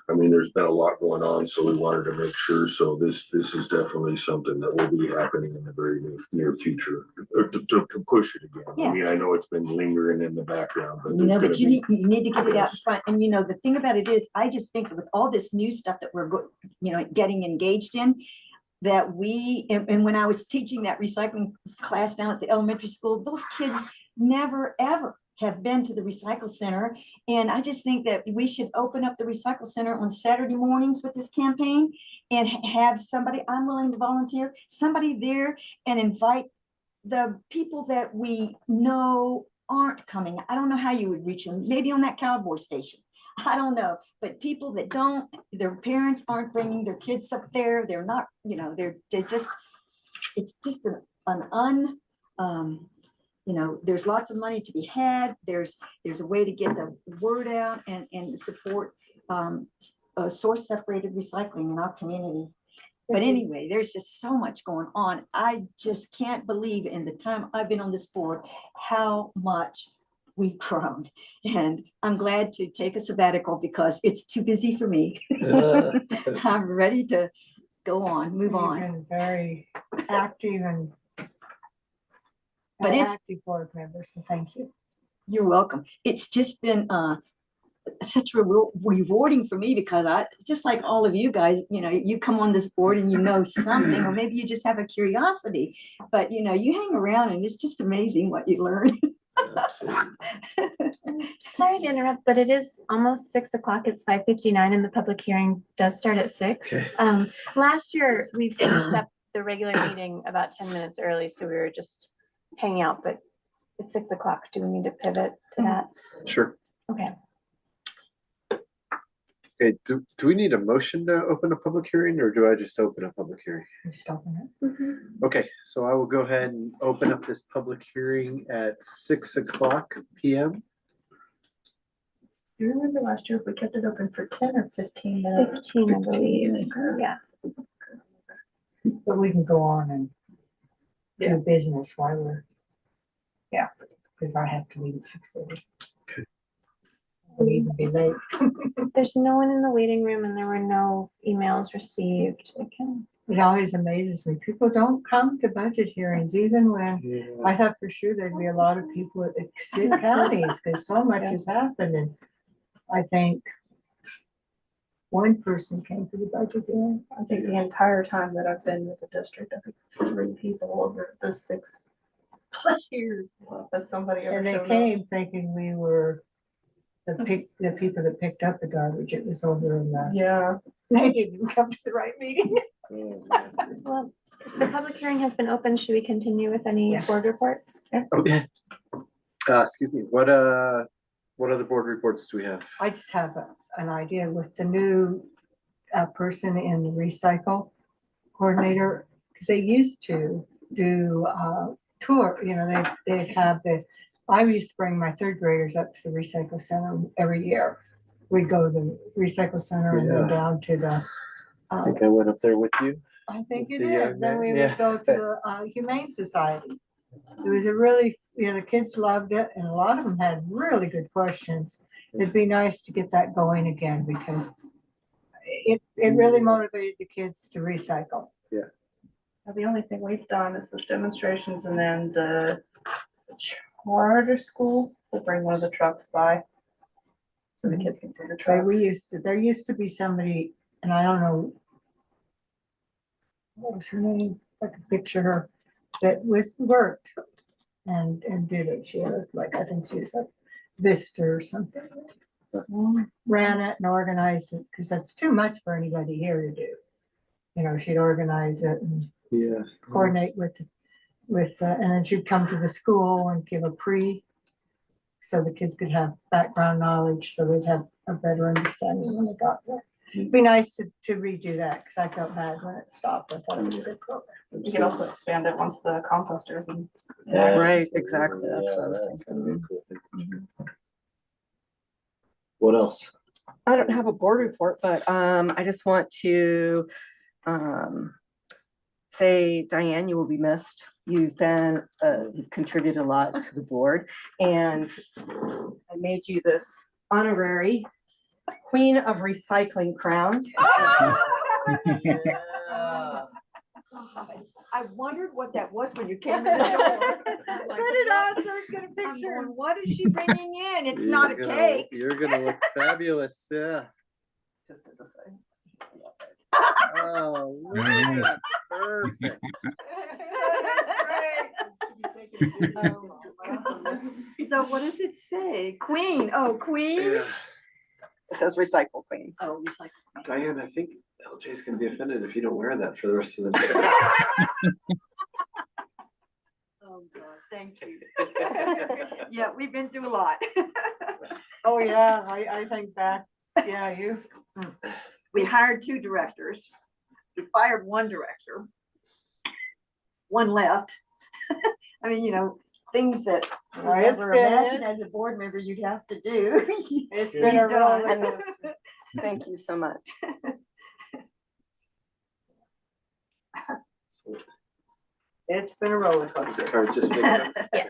there's been a lot going on, so we wanted to make sure. So this is definitely something that will be happening in the very near future to push it again. Yeah. I mean, I know it's been lingering in the background, but No, but you be. need to get it out in front. And the thing about it is, I just think with all this new stuff that we're getting engaged in, that and when I was teaching that recycling class down at the elementary school, those kids never ever have been to the recycle center. And I just think that we should open up the recycle center on Saturday mornings with this campaign and have somebody, I'm willing to volunteer, somebody there, and invite the people that we know aren't coming. I don't know how you would reach them, maybe on that cowboy station. I don't know, but people that their parents aren't bringing their kids up there. They're not, it's just there's lots of money to be had. There's a way to get the word out and support source separated recycling in our community. But anyway, there's just so much going on. I just can't believe in the time I've been on this board, how much we've grown. And I'm glad to take a sabbatical because it's too busy for me. I'm ready to go on, move on. You've been very active and But it's active board member, so thank you. You're welcome. It's just been such rewarding for me because just like all of you guys, you come on this board and something, or maybe you just have a curiosity, but you hang around and it's just amazing what you learn. Sorry to interrupt, but it is almost 6 o'clock. It's 5:59 and the public hearing does start at 6. Okay. Last year, we finished up the regular meeting about 10 minutes early, so we were just hanging out, but it's 6 o'clock. Do we need to pivot to that? Sure. Okay. Okay, do we need a motion to open a public hearing, or do I just open a public hearing? Just open it. Okay, so I will go ahead and open up this public hearing at 6 o'clock PM. Do you remember last year if we kept it open for 10 or 15 minutes? 15, I believe. Yeah. But we can go on and Yeah. do business while we're. Yeah, because I have to leave at 6:30. We'll even be late. There's no one in the waiting room and there were no emails received. I can. It always amazes me. People don't come to budget hearings, even when I thought for sure there'd be a lot of people at the counties, because so much has happened, and I think one person came to the budget hearing. I think the entire time that I've been with the district, I think 3 people over the 6+ years that somebody ever And they showed up. came thinking we were the people that picked up the garbage. It was over in the. Yeah. They didn't come to the right meeting. Well, the public hearing has been opened. Should we continue with any Yeah. board reports? Okay. Excuse me, what other board reports do we have? I just have an idea with the new person in the recycle coordinator, because they used to do tour, they have I used to bring my 3rd graders up to the recycle center every year. We'd go to the recycle center and then Yeah. down to the. I think I went up there with you. I think you The young did. Then we man, would go to the Humane Society. It was a really, the kids loved it, and a lot of them had really good questions. It'd be nice to get that going again, because it really motivated the kids to recycle. The only thing we've done is this demonstrations, and then the charter school will bring one of the trucks by. So the kids can see the But trucks. there used to be somebody, and I don't know. What was her name? I could picture her, that worked and did it. She had I think she was a Vista or something. Ran it and organized it, because that's too much for anybody here to do. She'd organize it and Yeah. coordinate with, and then she'd come to the school and give so the kids could have background knowledge, so they'd have a better understanding when they got there. It'd be nice to redo that, because I felt bad when it stopped. I thought it was a good program. You can also expand it once the composters and. Right, exactly. That's what I was That's gonna thinking. be a cool thing. What else? I don't have a board report, but I just want to say, Diane, you will be missed. You've contributed a lot to the board, and I made you this honorary Queen of Recycling crown. I wondered what that was when you came in the door. Put it on so we get a I'm picture. going, what is she bringing in? It's not a cake. You're gonna look fabulous, yeah. Just to the side. Oh, look at that. Perfect. So what does it say? Queen, oh, queen? Yeah. It says Recycle Queen. Oh, recycle. Diane, I think LJ's gonna be offended if you don't wear that for the rest of the day. Oh, God, thank you. Yeah, we've been through a lot. Oh, yeah, I think back, yeah, We hired 2 directors. We fired 1 director. 1 left. I mean, things that you Oh, it's never been- imagined as a board member you'd have to do. it's You've been a done. roller coaster. Thank you so much. It's been a roller Is coaster. the card just making up? Yes.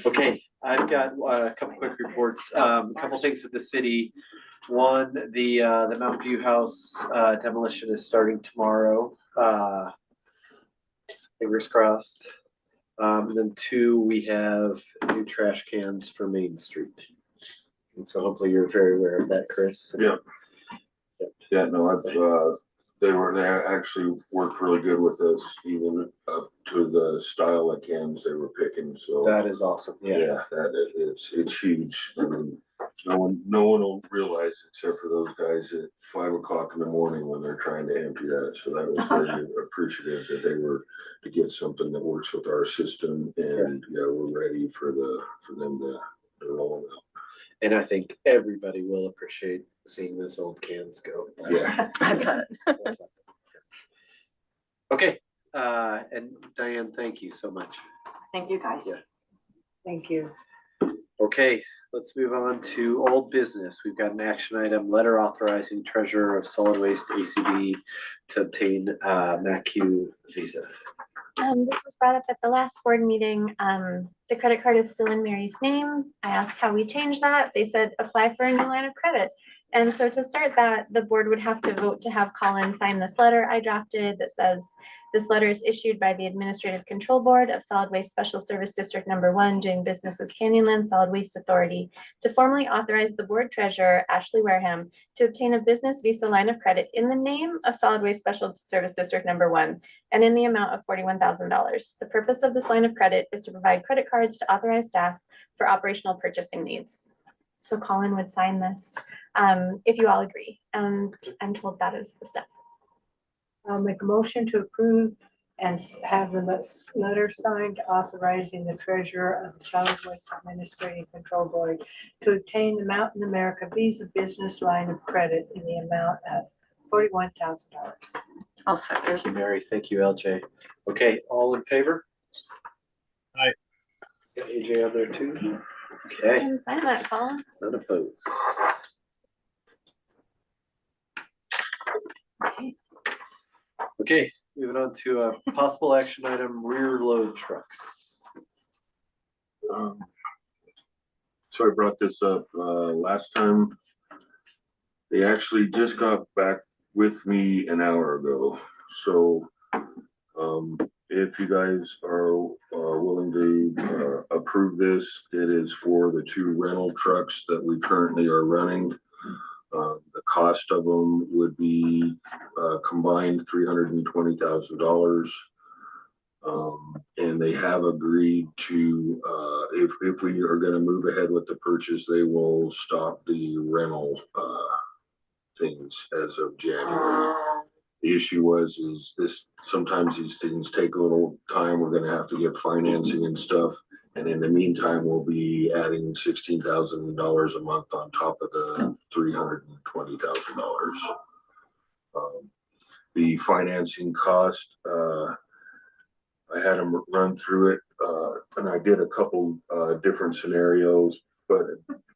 Okay, I've got a couple quick reports, a couple things at the city. One, the Mount View House demolition is starting tomorrow. Fingers crossed. And then 2, we have new trash cans for Main Street. And so hopefully you're very aware of that, Chris. Yeah. Yeah, no, they actually worked really good with us, even up to the style of cans they were picking, so. That is awesome, yeah. Yeah, it's huge. I mean, no one will realize except for those guys at 5 o'clock in the morning when they're trying to empty that. So that was very appreciative that they were to get something that works with our system, and yeah, we're ready for them to roll it out. And I think everybody will appreciate seeing those old cans go. Yeah. I bet. Okay, and Diane, thank you so much. Thank you, guys. Yeah. Thank you. Okay, let's move on to old business. We've got an action item, letter authorizing treasurer of solid waste ACB to obtain MACU visa. This was brought up at the last board meeting. The credit card is still in Mary's name. I asked how we change that. They said apply for a new line of credit. And so to start that, the board would have to vote to have Colin sign this letter I drafted that says, this letter is issued by the Administrative Control Board of Solid Waste Special Service District Number 1, doing business as Canyonland Solid Waste Authority, to formally authorize the board treasurer, Ashley Wareham, to obtain a business visa line of credit in the name of Solid Waste Special Service District Number 1 and in the amount of $41,000. The purpose of this line of credit is to provide credit cards to authorized staff for operational purchasing needs. So Colin would sign this if you all agree, and I'm told that is the step. I'll make a motion to approve and have the letter signed authorizing the treasurer of the Solid Waste Administrative Control Board to obtain the Mountain America Visa Business Line of Credit in the amount of $41,000. I'll second. Thank you, Mary. Thank you, LJ. Okay, all in favor? Aye. Got AJ on there too? Okay, And sign that, Colin. none opposed. Okay, moving on to a possible action item, rear load trucks. So I brought this up, last time. They actually just got back with me an hour ago, so, if you guys are, willing to, approve this, it is for the 2 rental trucks that we currently are running. The cost of them would be, combined $320,000. And they have agreed to, if we are gonna move ahead with the purchase, they will stop the rental, things as of January. The issue is this, sometimes these things take a little time. We're gonna have to get financing and stuff. And in the meantime, we'll be adding $16,000 a month on top of the $320,000. The financing cost, I had them run through it, and I did a couple, different scenarios, but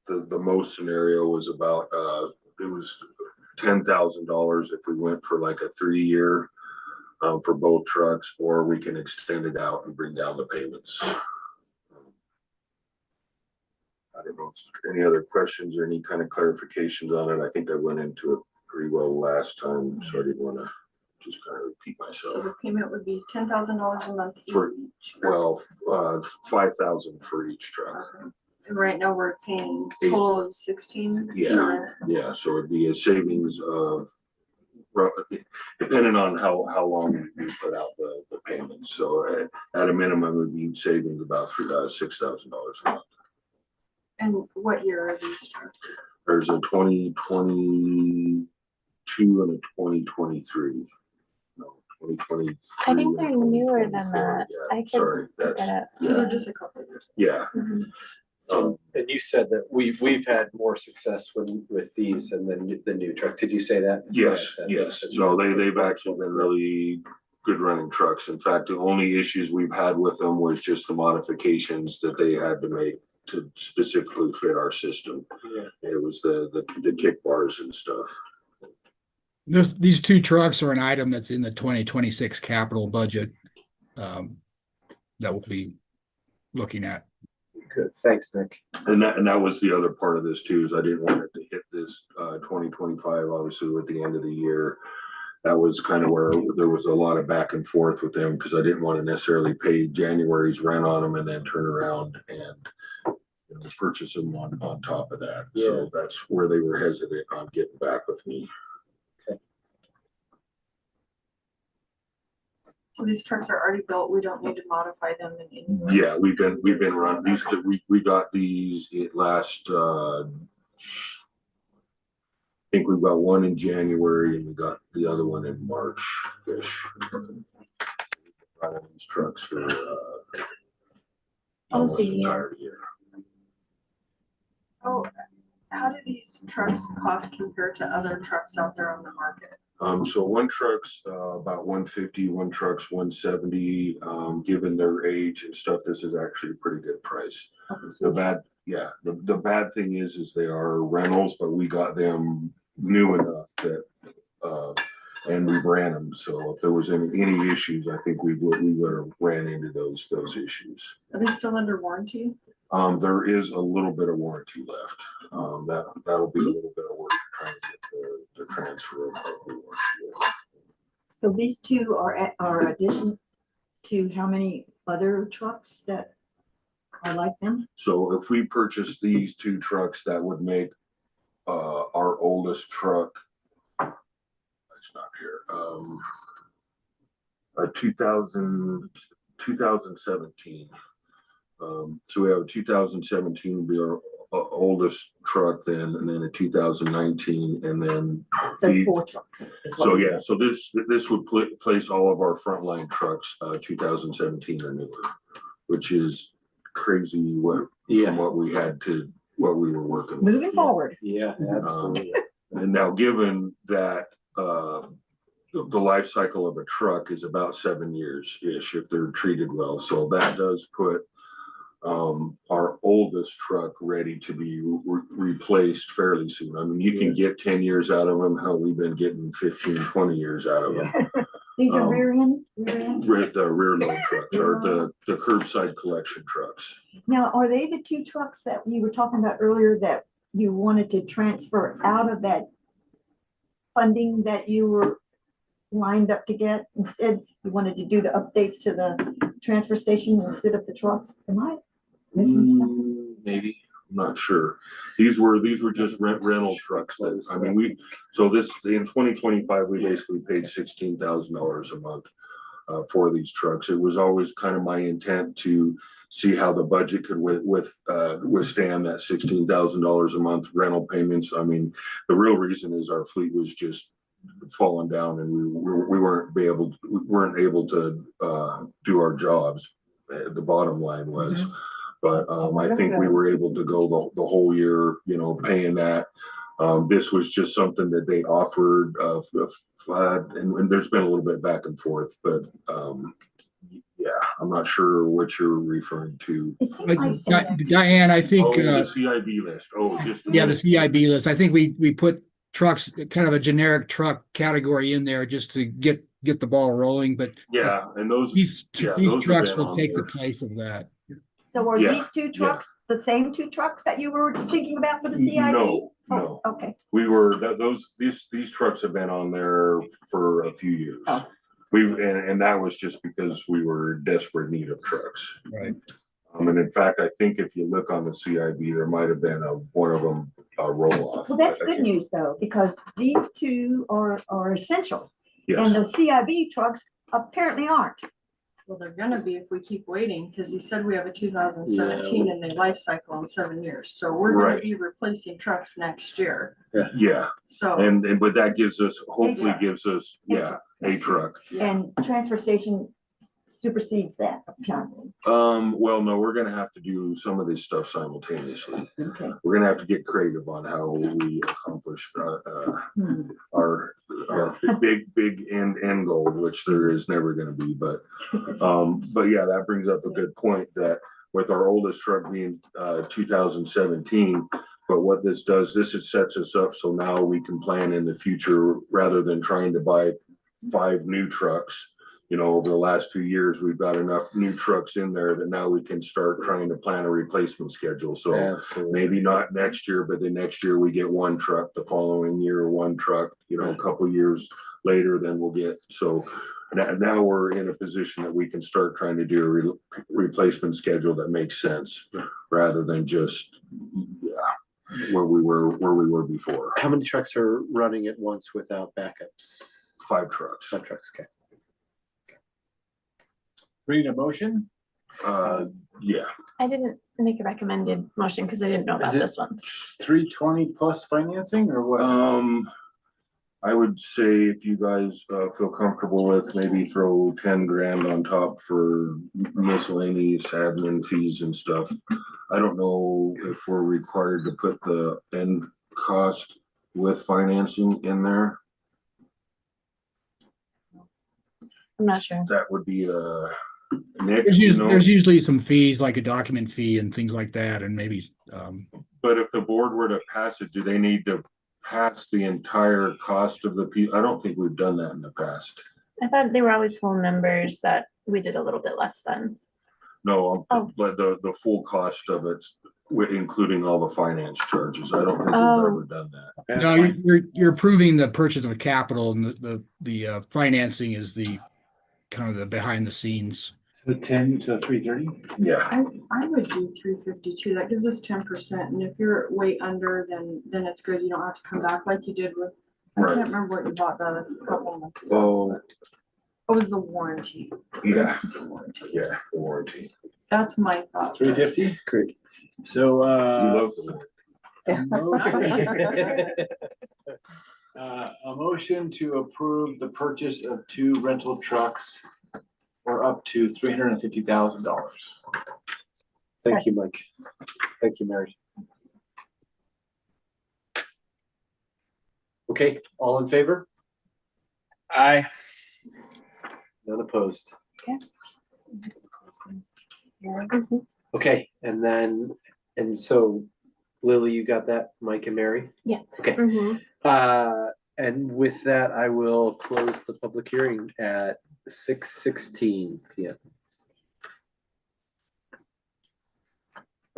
the most scenario was about, it was $10,000 if we went for like a 3-year, for both trucks, or we can extend it out and bring down the payments. I don't know if there's any other questions or any kind of clarifications on it. I think I went into it pretty well last time, so I didn't want to just kind of repeat So myself. the payment would be $10,000 a month For- each. Well, 5,000 for each truck. Okay. And right now we're paying total of 16. Yeah, so it'd be a savings of, depending on how long we put out the payments. So at a minimum, would be savings about $6,000 a month. And what year are these trucks? There's a 2022 and a 2023. No, 2020. I think they're newer than that. I could Sorry, look that's, it up. So they're just a couple of years. yeah. Mhm. And you said that we've had more success with these and the new truck. Did you say that? Yes, That- yes. that's- No, they've actually been really good running trucks. In fact, the only issues we've had with them was just the modifications that they had to make to specifically fit our system. Yeah. It was the kick bars and stuff. These 2 trucks are an item that's in the 2026 capital budget that we'll be looking at. Good, thanks, Nick. And that was the other part of this too, is I didn't want it to hit this 2025, obviously at the end of the year. That was kind of where there was a lot of back and forth with them, because I didn't want to necessarily pay January's rent on them and then turn around and purchase them on top of that. So that's where they were hesitant on getting back with me. So these trucks are already built. We don't need to modify them in any way. Yeah, we've been running these. We got these last. I think we got one in January and we got the other one in March-ish. Running these trucks for almost a the year. entire year. Oh, how do these trucks cost compared to other trucks out there on the market? So one truck's about 150, one truck's 170. Given their age and stuff, this is actually a pretty good price. The yeah, the bad thing is they are rentals, but we got them new enough that, and we ran them, so if there was any issues, I think we would have ran into those issues. Are they still under warranty? There is a little bit of warranty left. That'll be a little bit of work trying to get the transfer of the warranty. So these two are addition to how many other trucks that are like them? So if we purchase these two trucks, that would make, our oldest truck, it's not here, a 2017. So we have a 2017 will be our oldest truck then, and then a 2019, and then So the- 4 trucks. is what so we yeah, have. so this would place all of our frontline trucks, 2017 or newer, which is crazy from what we were working with. Moving forward. Yeah, absolutely. And now, given that, the life cycle of a truck is about 7 years-ish if they're treated well, so that does put our oldest truck ready to be replaced fairly soon. I mean, you can get 10 years out of them, how we've been getting 15, 20 years out of them. These are Um, rear end? The rear load trucks or the curbside collection trucks. Now, are they the 2 trucks that you were talking about earlier that you wanted to transfer out of that funding that you were lined up to get? Instead, you wanted to do the updates to the transfer station instead of the trucks? Am I missing something? Maybe, I'm not sure. These were just rental trucks that, I mean, in 2025, we basically paid $16,000 a month for these trucks. It was always kind of my intent to see how the budget could withstand that $16,000 a month rental payments. I mean, the real reason is our fleet was just falling down, and we weren't able to do our jobs. The bottom line was. But I think we were able to go the whole year, paying that. This was just something that they offered, and there's been a little bit back and forth, but yeah, I'm not sure what you're referring to. It seemed like some- Diane, I think, Oh, the CIB list. Oh, just. yeah, the CIB list. I think we put trucks, kind of a generic truck category in there just to get the ball rolling, but Yeah, and those. these yeah, those have trucks been will on take the there. place of that. So are Yeah, these 2 trucks the same 2 trucks that you were thinking about for the CID? No, Oh, no. okay. These trucks have been on there for a few years. Oh. And that was just because we were in desperate need of trucks. Right. And in fact, I think if you look on the CIB, there might have been one of them roll off. Well, that's good news though, because these 2 are essential and Yes, the CIB trucks apparently aren't. Well, they're gonna be if we keep waiting, because he said we have a 2017 and they life cycle in 7 years. So we're gonna Right. be replacing trucks next year. yeah, So but that hopefully gives us, a truck. And transfer station supersedes that apparently. Well, no, we're gonna have to do some of this stuff simultaneously. Okay. We're gonna have to get creative on how we accomplish, Hmm. our big end goal, which there is never gonna be, but yeah, that brings up a good point that with our oldest truck being 2017, but what this does, sets us up so now we can plan in the future rather than trying to buy 5 new trucks. Over the last 2 years, we've got enough new trucks in there that now we can start trying to plan a replacement schedule. So Absolutely. maybe not next year, but the next year we get 1 truck, the following year, 1 truck, a couple years later, then we'll get, so now we're in a position that we can start trying to do a replacement schedule that makes sense rather than just, where we were before. How many trucks are running at once without backups? 5 trucks. 5 trucks, okay. Read a motion? Yeah, I didn't make a recommended motion because I didn't know about Is it- this one. 320 plus financing or what? I would say if you guys feel comfortable with, maybe throw 10 grand on top for miscellaneous admin fees and stuff. I don't know if we're required to put the end cost with financing in there. I'm not sure. That would be Nick, There's you usually, know, there's usually some fees, like a document fee and things like that, and maybe, but if the board were to pass it, do they need to pass the entire cost of the I don't think we've done that in the past. I thought they were always full numbers that we did a little bit less than. No, Oh. but the full cost of it, with including all the finance charges. I don't think we've Oh. ever done that. no, you're approving the purchase of a capital, and the financing is the kind of the behind the scenes. So 10 to 3:30? Yeah, I would do 352. That gives us 10%. And if you're way under, then it's good. You don't have to come back like you did with, I Right. can't remember what you bought the couple months ago. oh, It was the warranty. yeah, It was the warranty. yeah, the warranty. That's my thought. 350? Great. So, We love the warranty. a motion to approve the purchase of 2 rental trucks for up to $350,000. Thank you, Mike. Thank you, Mary. Okay, all in favor? Aye. None opposed. Mhm. Okay, and so Lily, you got that, Mike and Mary? Yeah. Okay, Mhm. and with that, I will close the public hearing at 6:16 PM.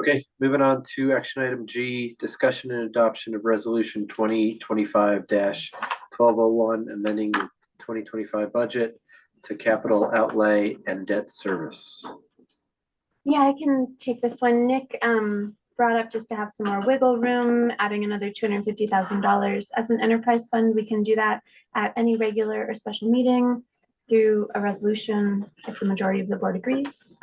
Okay, moving on to action item G, discussion and adoption of resolution 2025-1201, amending the 2025 budget to capital outlay and debt service. Yeah, I can take this one. Nick brought up just to have some more wiggle room, adding another $250,000 as an enterprise fund. We can do that at any regular or special meeting through a resolution if the majority of the board agrees.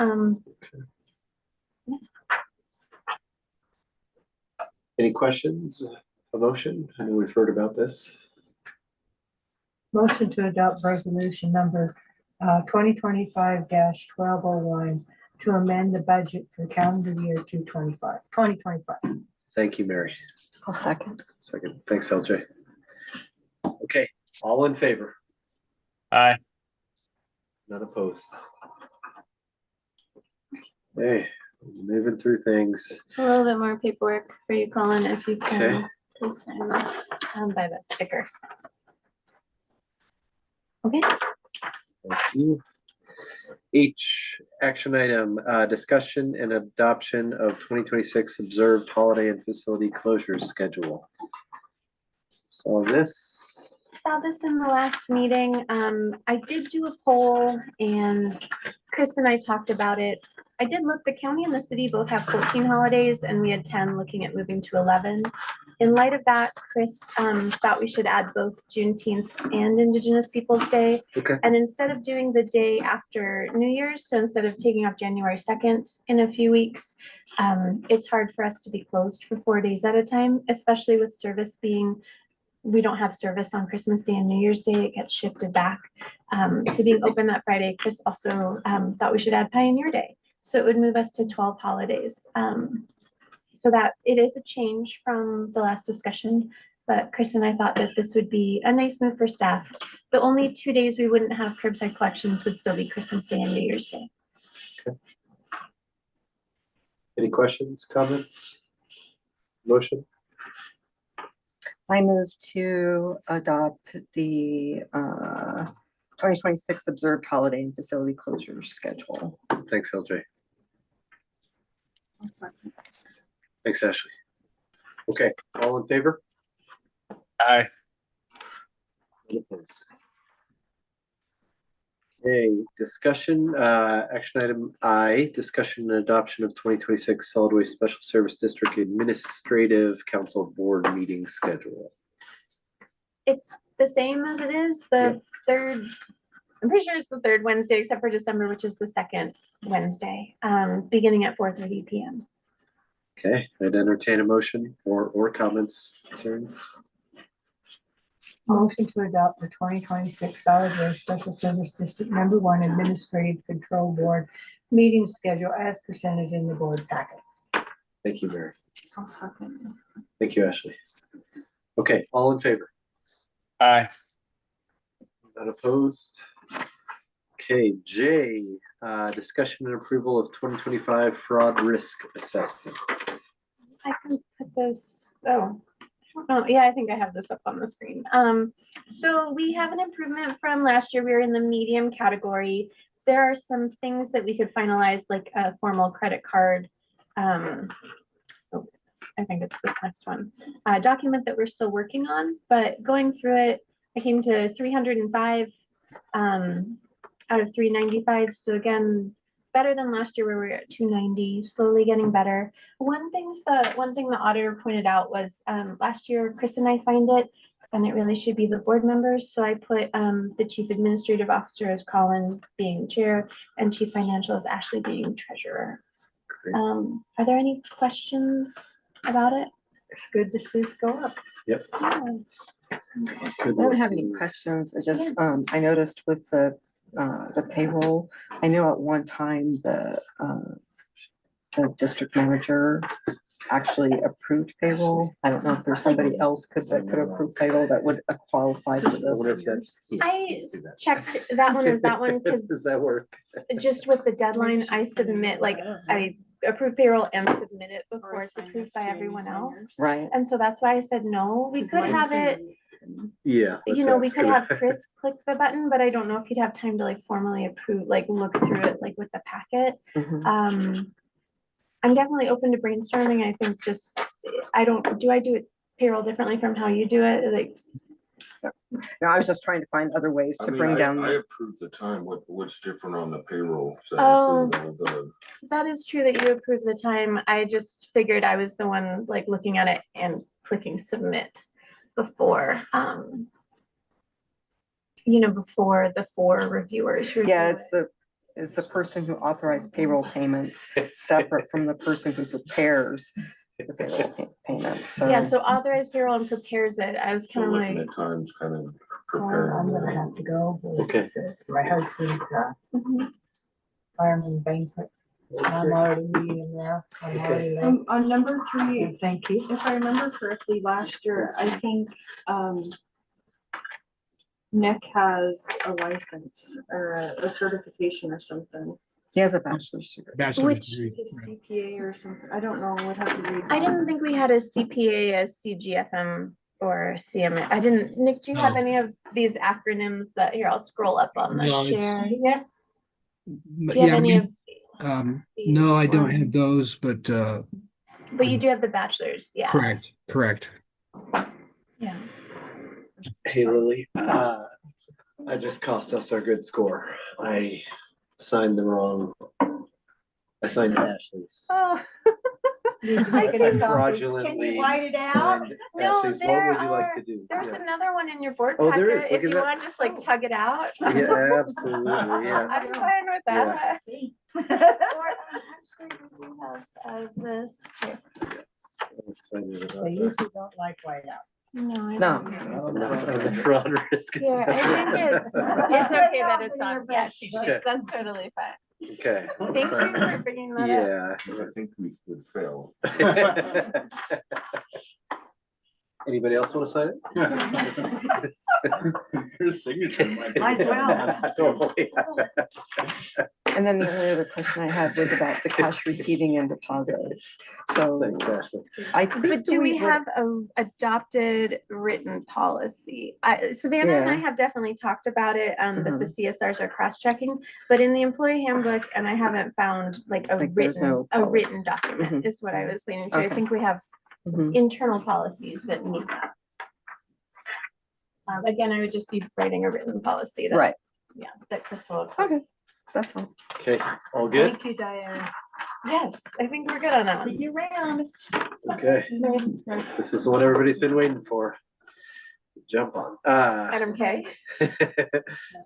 Any questions? A motion? I know we've heard about this. Motion to adopt resolution number 2025-1201 to amend the budget for calendar year 2025. Thank you, Mary. I'll second. Second. Thanks, LJ. Okay, all in favor? Aye. None opposed. Hey, moving through things. A little bit more paperwork for you, Colin, if you Okay. can please sign that by the sticker. Okay. Thank you. H, action item, discussion and adoption of 2026 observed holiday and facility closures schedule. So this, Saw this in the last meeting. I did do a poll and Chris and I talked about it. I did look, the county and the city both have 14 holidays and we had 10, looking at moving to 11. In light of that, Chris thought we should add both Juneteenth and Indigenous Peoples' Day. okay, And instead of doing the day after New Year's, so instead of taking off January 2nd in a few weeks, it's hard for us to be closed for 4 days at a time, especially with service being, we don't have service on Christmas Day and New Year's Day, it gets shifted back. So being open that Friday, Chris also thought we should add Pioneer Day. So it would move us to 12 holidays. So that it is a change from the last discussion, but Chris and I thought that this would be a nice move for staff. The only 2 days we wouldn't have curbside collections would still be Christmas Day and New Year's Day. any questions, comments? Motion? I move to adopt the 2026 observed holiday and facility closure schedule. Thanks, LJ. I'll second. Thanks, Ashley. Okay, all in favor? Aye. None opposed. Okay, discussion, action item I, discussion and adoption of 2026 Solid Waste Special Service District Administrative Council Board meeting schedule. It's the same as it is, the third, I'm pretty sure it's the third Wednesday, except for December, which is the second Wednesday, beginning at 4:30 PM. Okay, I'd entertain a motion or comments, concerns. Motion to adopt the 2026 Solid Waste Special Service District Number 1 Administrative Control Board meeting schedule as presented in the board packet. Thank you, Mary. I'll second. Thank you, Ashley. Okay, all in favor? Aye. Not opposed? Okay, J, discussion and approval of 2025 fraud risk assessment. I can put this, oh, I don't know. Yeah, I think I have this up on the screen. So we have an improvement from last year. We were in the medium category. There are some things that we could finalize, like a formal credit card. Oh, I think it's this next one, document that we're still working on, but going through it, I came to 305 out of 395. So again, better than last year where we were at 290, slowly getting better. One thing the auditor pointed out was last year, Chris and I signed it, and it really should be the board members. So I put the chief administrative officer as Colin being chair and chief financial as Ashley being treasurer. Are there any questions about it? It's good to see us go up. Yep. Yeah. I don't have any questions. I just, I noticed with the payroll, I know at one time the district manager actually approved payroll. I don't know if there's somebody else that could approve payroll that would qualify for this. I checked that one as that one because Does that work? just with the deadline, I submit, like, I approve payroll and submit it before it's approved by everyone else. Right. And so that's why I said no. We could have it, Yeah. you know, we could have Chris click the button, but I don't know if he'd have time to like formally approve, like look through it like with the packet. Mhm. I'm definitely open to brainstorming. I think just, I do it payroll differently from how you do it? Like, No, I was just trying to find other ways I to mean, bring down. I approve the time. What's different on the payroll? So I Oh. approve all the- that is true that you approve the time. I just figured I was the one like looking at it and clicking submit before, you know, before the 4 reviewers. Yeah, review it's the person who authorized payroll payments separate from the person who prepares the payroll payments. it. Yeah, so authorized payroll and prepares it. I was So kind of looking like, at times, kind of Well, I'm gonna preparing. have to go. Okay. It's my husband's mhm. fireman banquet. I'm already meeting there. I'm already late. On number 3, So thank you. if I remember correctly, last year, I think, Nick has a license or a certification or something. He has a bachelor's degree. Bachelor's Which degree. His CPA or something. I don't know. I would have to read. I didn't think we had a CPA, a CGFM, or CMA. I didn't. Nick, do you have No. any of these acronyms that here? I'll scroll up on the No, it's- share. Yes. Do you Yeah, have any of? no, I don't these have those, but But you do have the bachelor's, yeah. correct. Yeah. Hey, Lily, I just cost us our good score. I signed the wrong. I signed Ashley's. Oh. I can- fraudulently white it out? signed No, Ashley's. What there would you like are- to do? There's Yeah. another one in your board Oh, there packet. is. If Look at you that. want to just like tug it out. Yeah, absolutely, yeah. I'm fine with that. Or, actually, we do have this. Here. Yes, I'm excited about They that. usually don't like whiteout. No, I No. don't. Oh, no, the fraud risk. Yeah, I think it's okay that it's on. Yeah, she Okay. cheats. That's totally fine. Okay. Thank you for bringing that up. Yeah. I think we would fail. Anybody else want to sign it? Your signature might be- Might as well. Totally. And then the only other question I had was about the cash receiving and deposits. So Thanks, Ashley. I think. But do we would- have a adopted written policy? Savannah and I Yeah. have definitely talked about it, that the Mhm. CSRs are cross-checking, but in the employee handbook, and I haven't found like a Like, there's no written policy. document is what I was leaning to. I Okay. think we have Mhm. internal policies that meet that. Again, I would just be writing a written policy that, Right, yeah, that Chris will. okay, that's fine. Okay, all good? Thank you, Diane. Yes, I think we're good on that See one. you around. Okay, this is the one everybody's been waiting for. Jump on. Item K.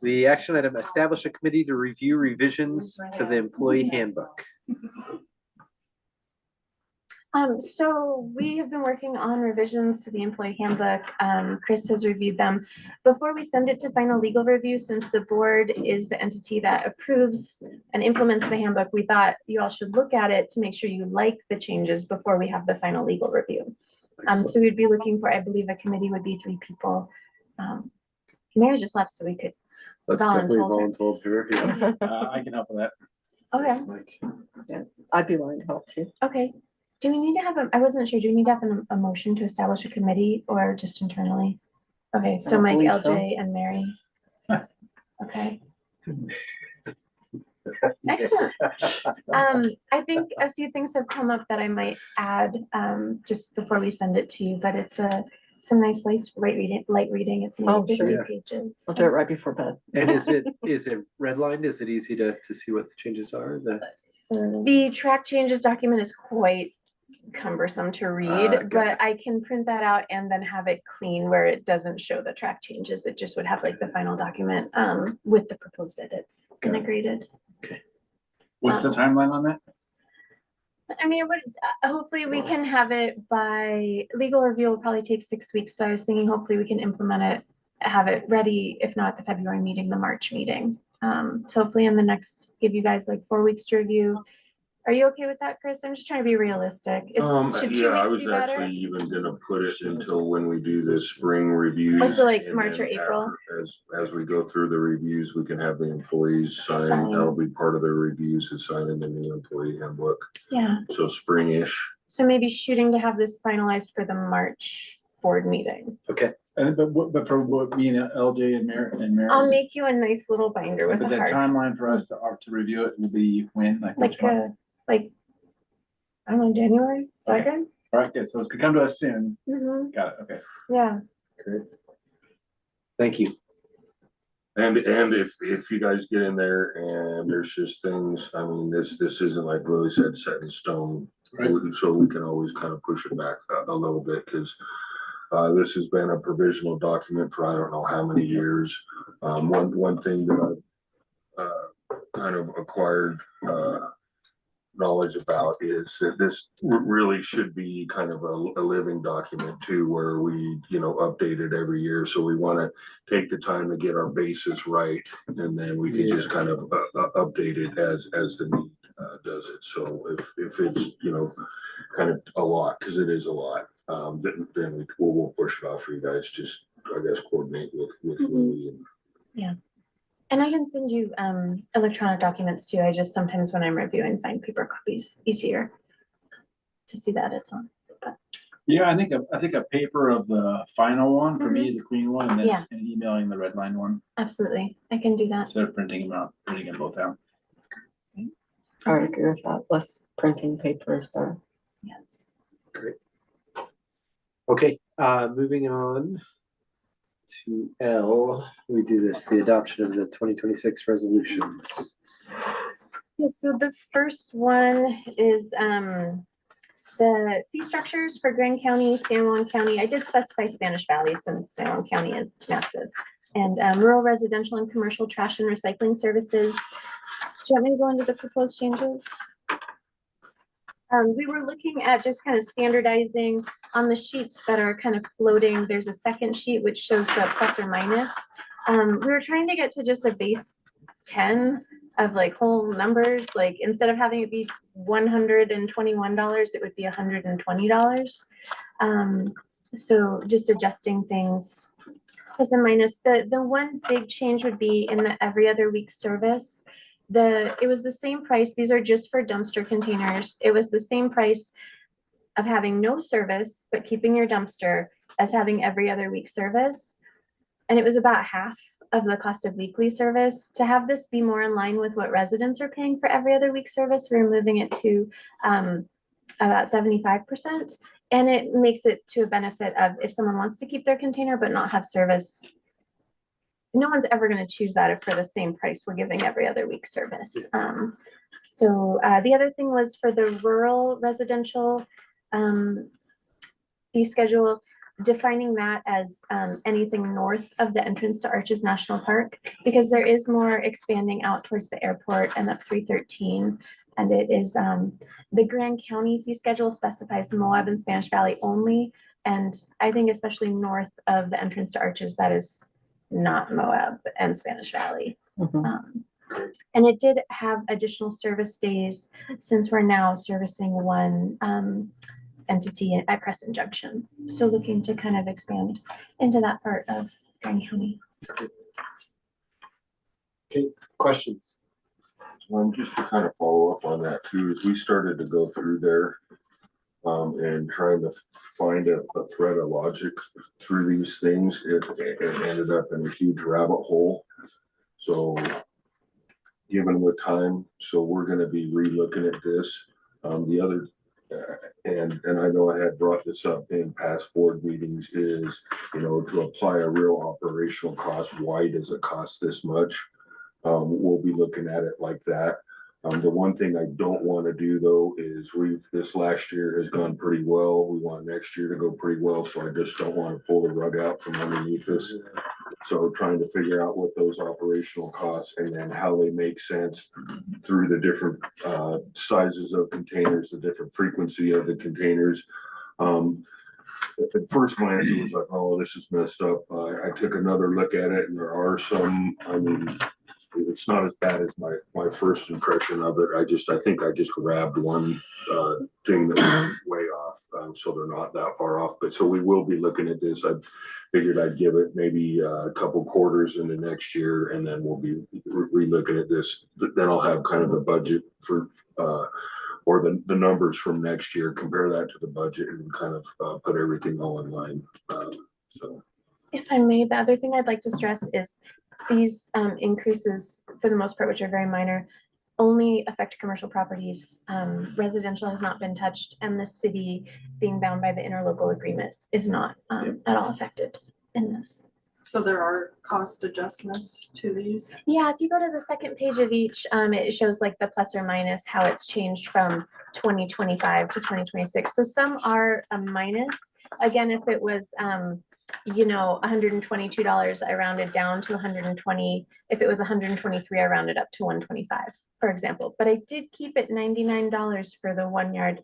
The action item, establish a committee to review revisions to the employee handbook. So we have been working on revisions to the employee handbook. Chris has reviewed them. Before we send it to final legal review, since the board is the entity that approves and implements the handbook, we thought you all should look at it to make sure you like the changes before we have the final legal review. So we'd be looking for, I believe a committee would be 3 people. Mary just left, so we could That's definitely Voluntold. voluntold here, yeah. I can help with that. Okay, Mike. I'd be willing to help too. okay. Do we need to have I wasn't sure, do we need to have a motion to establish a committee or just internally? Okay, so don't Mike, believe so. LJ and Mary. Okay. Excellent. I think a few things have come up that I might add, just before we send it to you, but it's some nice light reading. It's Oh, only sure. 50 Yeah. pages. I'll do it right before bed. And is it redlined? Is it easy to see what the changes are? The track changes document is quite cumbersome to read, Okay. but I can print that out and then have it clean where it doesn't show the track changes. It just would have like the final document, with the proposed edits Got it. integrated. What's the timeline on that? I mean, it would, hopefully we can have it by, legal review will probably take 6 weeks, so I was thinking hopefully we can implement it, have it ready, if not the February meeting, the March meeting. So hopefully in the next, give you guys like 4 weeks to review. Are you okay with that, Chris? I'm just trying to be realistic. Should 2 Yeah, I weeks was be better? actually even gonna put it until when we do the spring reviews. Oh, so like and March or then April? As we go through the reviews, we can have the employees sign, Sign. that'll be part of their reviews, is signing the new employee handbook. Yeah, So spring-ish. so maybe shooting to have this finalized for the March board meeting. Okay, But for what me and LJ and Mary. I'll make you a nice little binder with But a the hard, timeline for us to review it will be when, like which like month? I don't know, January 2nd? All right, good. So it's gonna come to us soon. Mm-hmm, Got it. Okay. yeah. great. Thank you. And if you guys get in there and there's just things, I mean, this isn't like Lily said, set in stone. Right. So we can always kind of push it back a little bit, because this has been a provisional document for I don't know how many years. One thing that I kind of acquired knowledge about is that this really should be kind of a living document too, where we, update it every year. So we want to take the time to get our bases right, and then we can just kind of update it as the need does it. So if it's, kind of a lot, because it is a lot, then we'll push it off for you guys. Just, I guess, coordinate with Lily and And I can send you electronic documents too. I just sometimes when I'm reviewing find paper copies easier to see the edits on. But Yeah, I think a paper of the final one for me, the clean one, and then Yeah. and emailing the red line one absolutely, I can do that. instead of printing them both out. I would agree with that. Less printing paper is better. Yes. Great. Okay, moving on to L, we do the adoption of the 2026 resolutions. Yeah, so the first one is the fee structures for Grand County, San Juan County. I did specify Spanish Valley since San Juan County is massive. And rural residential and commercial trash and recycling services. Do you want me to go into the proposed changes? We were looking at just kind of standardizing on the sheets that are kind of floating. There's a second sheet which shows the plus or minus. We were trying to get to just a base 10 of like whole numbers. Like instead of having it be $121, it would be $120. So just adjusting things plus and minus. The one big change would be in the every other week service. It was the same price. These are just for dumpster containers. It was the same price of having no service, but keeping your dumpster as having every other week service. And it was about half of the cost of weekly service. To have this be more in line with what residents are paying for every other week service, we're moving it to about 75%. And it makes it to a benefit of if someone wants to keep their container but not have service, no one's ever going to choose that if for the same price we're giving every other week service. So the other thing was for the rural residential fee schedule, defining that as anything north of the entrance to Arches National Park, because there is more expanding out towards the airport and up 313. And it is the Grand County fee schedule specifies Moab and Spanish Valley only. And I think especially north of the entrance to Arches, that is not Moab and Spanish Valley. And it did have additional service days since we're now servicing one entity at Crescent Junction. So looking to kind of expand into that part of Grand County. Questions? Just to kind of follow up on that too, is we started to go through there and trying to find a thread of logic through these things. It ended up in a huge rabbit hole. So given the time, so we're gonna be re-looking at this. The other, and I know I had brought this up in past board meetings, is, you know, to apply a real operational cost. Why does it cost this much? We'll be looking at it like that. The one thing I don't want to do though is this last year has gone pretty well. We want next year to go pretty well, so I just don't want to pull the rug out from underneath us. So trying to figure out what those operational costs and then how they make sense through the different sizes of containers, the different frequency of the containers. At first glance, it was like, oh, this is messed up. I took another look at it and there are some, I mean, it's not as bad as my first impression of it. I think I just grabbed one thing that was way off. So they're not that far off, but so we will be looking at this. I figured I'd give it maybe a couple quarters into next year and then we'll be re-looking at this. Then I'll have kind of the budget for, or the numbers from next year, compare that to the budget and kind of put everything all in line. So. If I may, the other thing I'd like to stress is these increases, for the most part, which are very minor, only affect commercial properties. Residential has not been touched, and the city, being bound by the interlocal agreement, is not at all affected in this. So there are cost adjustments to these? Yeah, if you go to the second page of each, it shows like the plus or minus how it's changed from 2025 to 2026. So some are a minus. Again, if it was you know, $122, I rounded down to 120. If it was 123, I rounded up to 125, for example. But I did keep it $99 for the 1 yard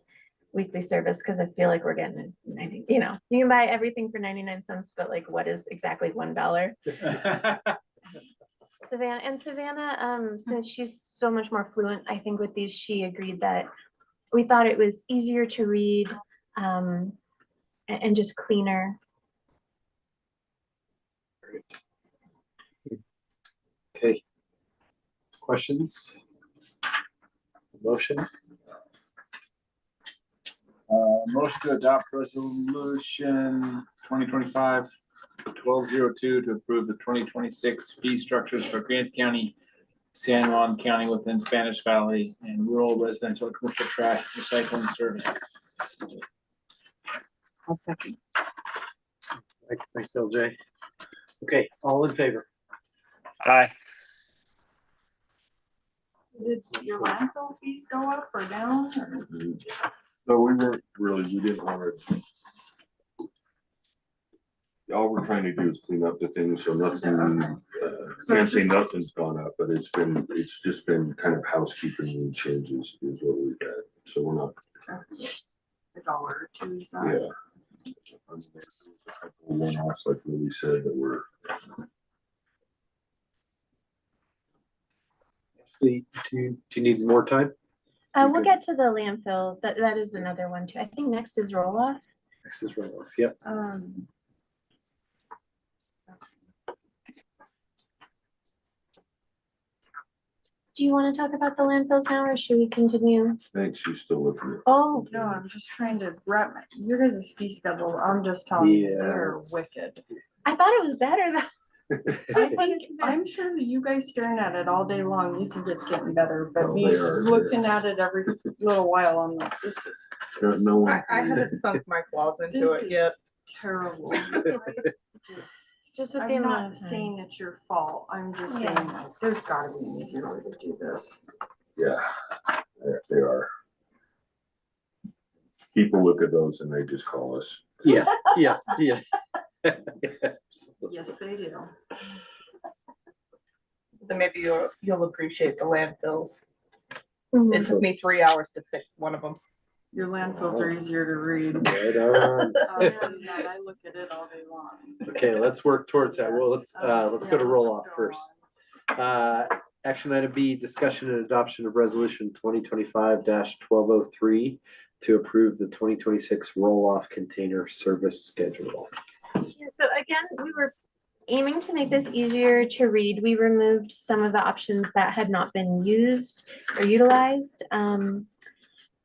weekly service because I feel like we're getting 90, you know, you can buy everything for 99 cents, but like what is exactly $1? Savannah, since she's so much more fluent, I think with these, she agreed that we thought it was easier to read and just cleaner. Okay. Questions? Motion? Motion to adopt resolution 2025-1202 to approve the 2026 fee structures for Grant County, San Juan County within Spanish Valley and rural residential and commercial trash recycling services. I'll second. Thanks, LJ. Okay, all in favor? Aye. Did your landfill fees go up or down? Or? So we didn't want to. All we're trying to do is clean up the things, so nothing, can't say nothing's gone up, but it's just been kind of housekeeping changes is what we've had, so we're not. $1 or $2. Yeah. One-offs, like Lily said, that were. Do you need more time? We'll get to the landfill. That is another one too. I think next is roll off. Next is roll off. Yep. Do you want to talk about the landfills now, or should we continue? Thanks, she's still looking at. Oh, No, I'm just trying to wrap your guys' fee schedule. I'm just telling you, they're Yes. wicked. I thought it was better though. I'm sure that you guys staring at it all day long, you think it's getting better, but Oh, me they are, looking at it every little while, I'm like, this is. No one. I haven't sunk my claws into This it yet. is terrible. Just with the I'm amount not of time. saying it's your fault. I'm just saying, Yeah. like, there's gotta be an easier way to do this. Yeah, they are. People look at those and they just call us. Yeah. Yes, they do. Then maybe you'll appreciate the landfills. Mhm. It took me 3 hours to fix one of them. Your landfills are easier to read. Right on. Other than that, I look at it all day long. Okay, let's work towards that. Well, let's go Yeah, to roll off let's go first. on. Action item B, discussion and adoption of resolution 2025-1203 to approve the 2026 roll-off container service schedule. Yeah, so again, we were aiming to make this easier to read, we removed some of the options that had not been used or utilized.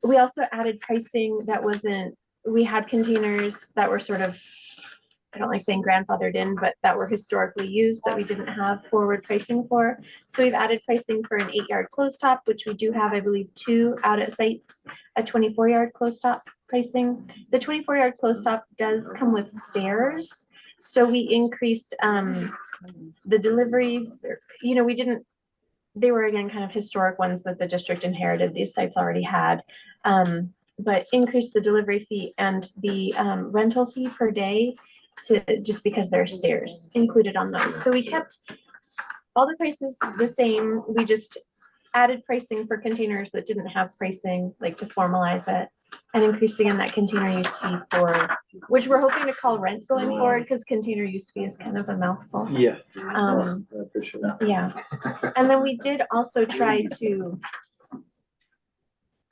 We also added pricing that wasn't, we had containers that were sort of, I don't like saying grandfathered in, but that were historically used that we didn't have forward pricing for. So we've added pricing for an 8-yard closed top, which we do have, I believe, 2 out at sites, a 24-yard closed top pricing. The 24-yard closed top does come with stairs. So we increased the delivery, we didn't, they were again kind of historic ones that the district inherited, these sites already had. But increased the delivery fee and the rental fee per day to, just because there are stairs included on those. So we kept all the prices the same. We just added pricing for containers that didn't have pricing, like to formalize it. And increased again that container use fee for, which we're hoping to call rent going forward, because container use fee is kind of a mouthful. Yeah. Um, I appreciate that. Yeah, and then we did also try to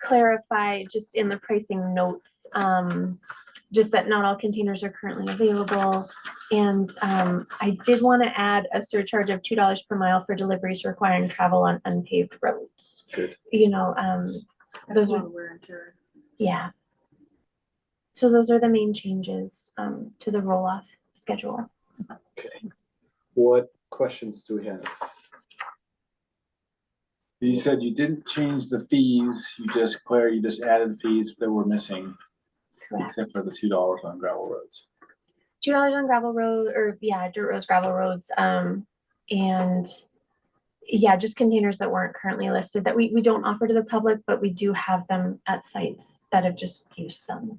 clarify just in the pricing notes, just that not all containers are currently available. And I did want to add a surcharge of $2 per mile for deliveries requiring travel on unpaved roads. Good. Those are, wear and tear. yeah. So those are the main changes to the roll-off schedule. Okay. What questions do we have? You said you didn't change the fees, you just added fees that were missing, Correct. except for the $2 on gravel roads. $2 on gravel road, or dirt roads, gravel roads, and yeah, just containers that weren't currently listed that we don't offer to the public, but we do have them at sites that have just used them.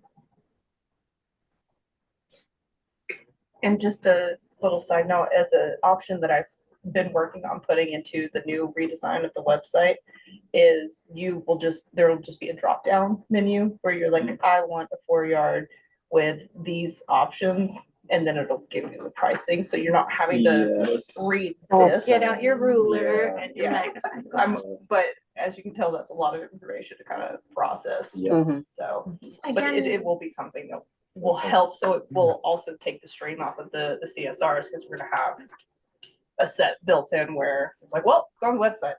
And just a little side note, as an option that I've been working on putting into the new redesign of the website is there will just be a drop down menu where you're like, I want a 4-yard with these options, and then it'll give you the pricing. So you're not having to Yes. read Oh, this. Get out your ruler Yeah. and your Yeah. magnifying glass. But as you can tell, that's a lot of information to kind of process. Yeah. Mhm. So, but Again, it will be something that will help. So it will also take the strain off of the CSRs, because we're gonna have a set built in where it's like, well, it's on the website.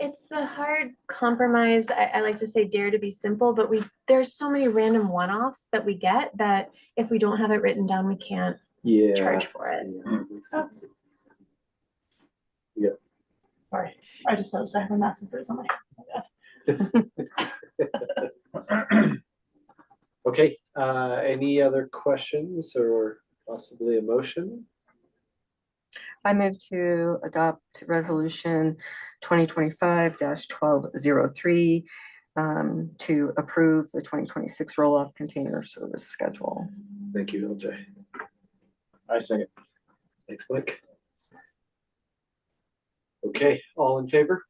it's a hard compromise. I like to say dare to be simple, but there's so many random one-offs that we get that if we don't have it written down, we can't Yeah. charge for it. Yeah, makes sense. Sorry, I just noticed I have a massive bruise on my Okay, any other questions or possibly a motion? I move to adopt resolution 2025-1203 to approve the 2026 roll-off container service schedule. Thank you, LJ. I second. Thanks, Mike. Okay, all in favor?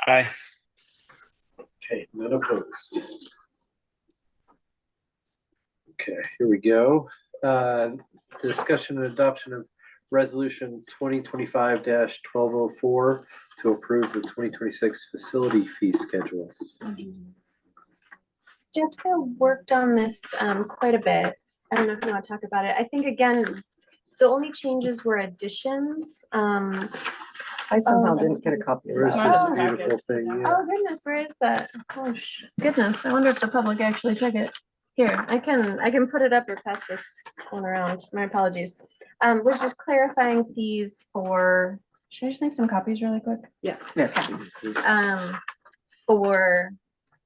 Aye. Okay, none opposed. Okay, here we go. The discussion and adoption of resolution 2025-1204 to approve the 2026 facility fee schedule. Jessica worked on this quite a bit. I don't know if you want to talk about it. I think again, the only changes were additions. I somehow Oh, didn't get a copy of Where's that. this Oh. beautiful thing? Yeah. Oh goodness, where is that? Oh goodness, I wonder if the public actually took it. Here, I can put it up or pass this one around. My apologies. Was just clarifying fees for, should I just make some copies really quick? Yes. Yes. For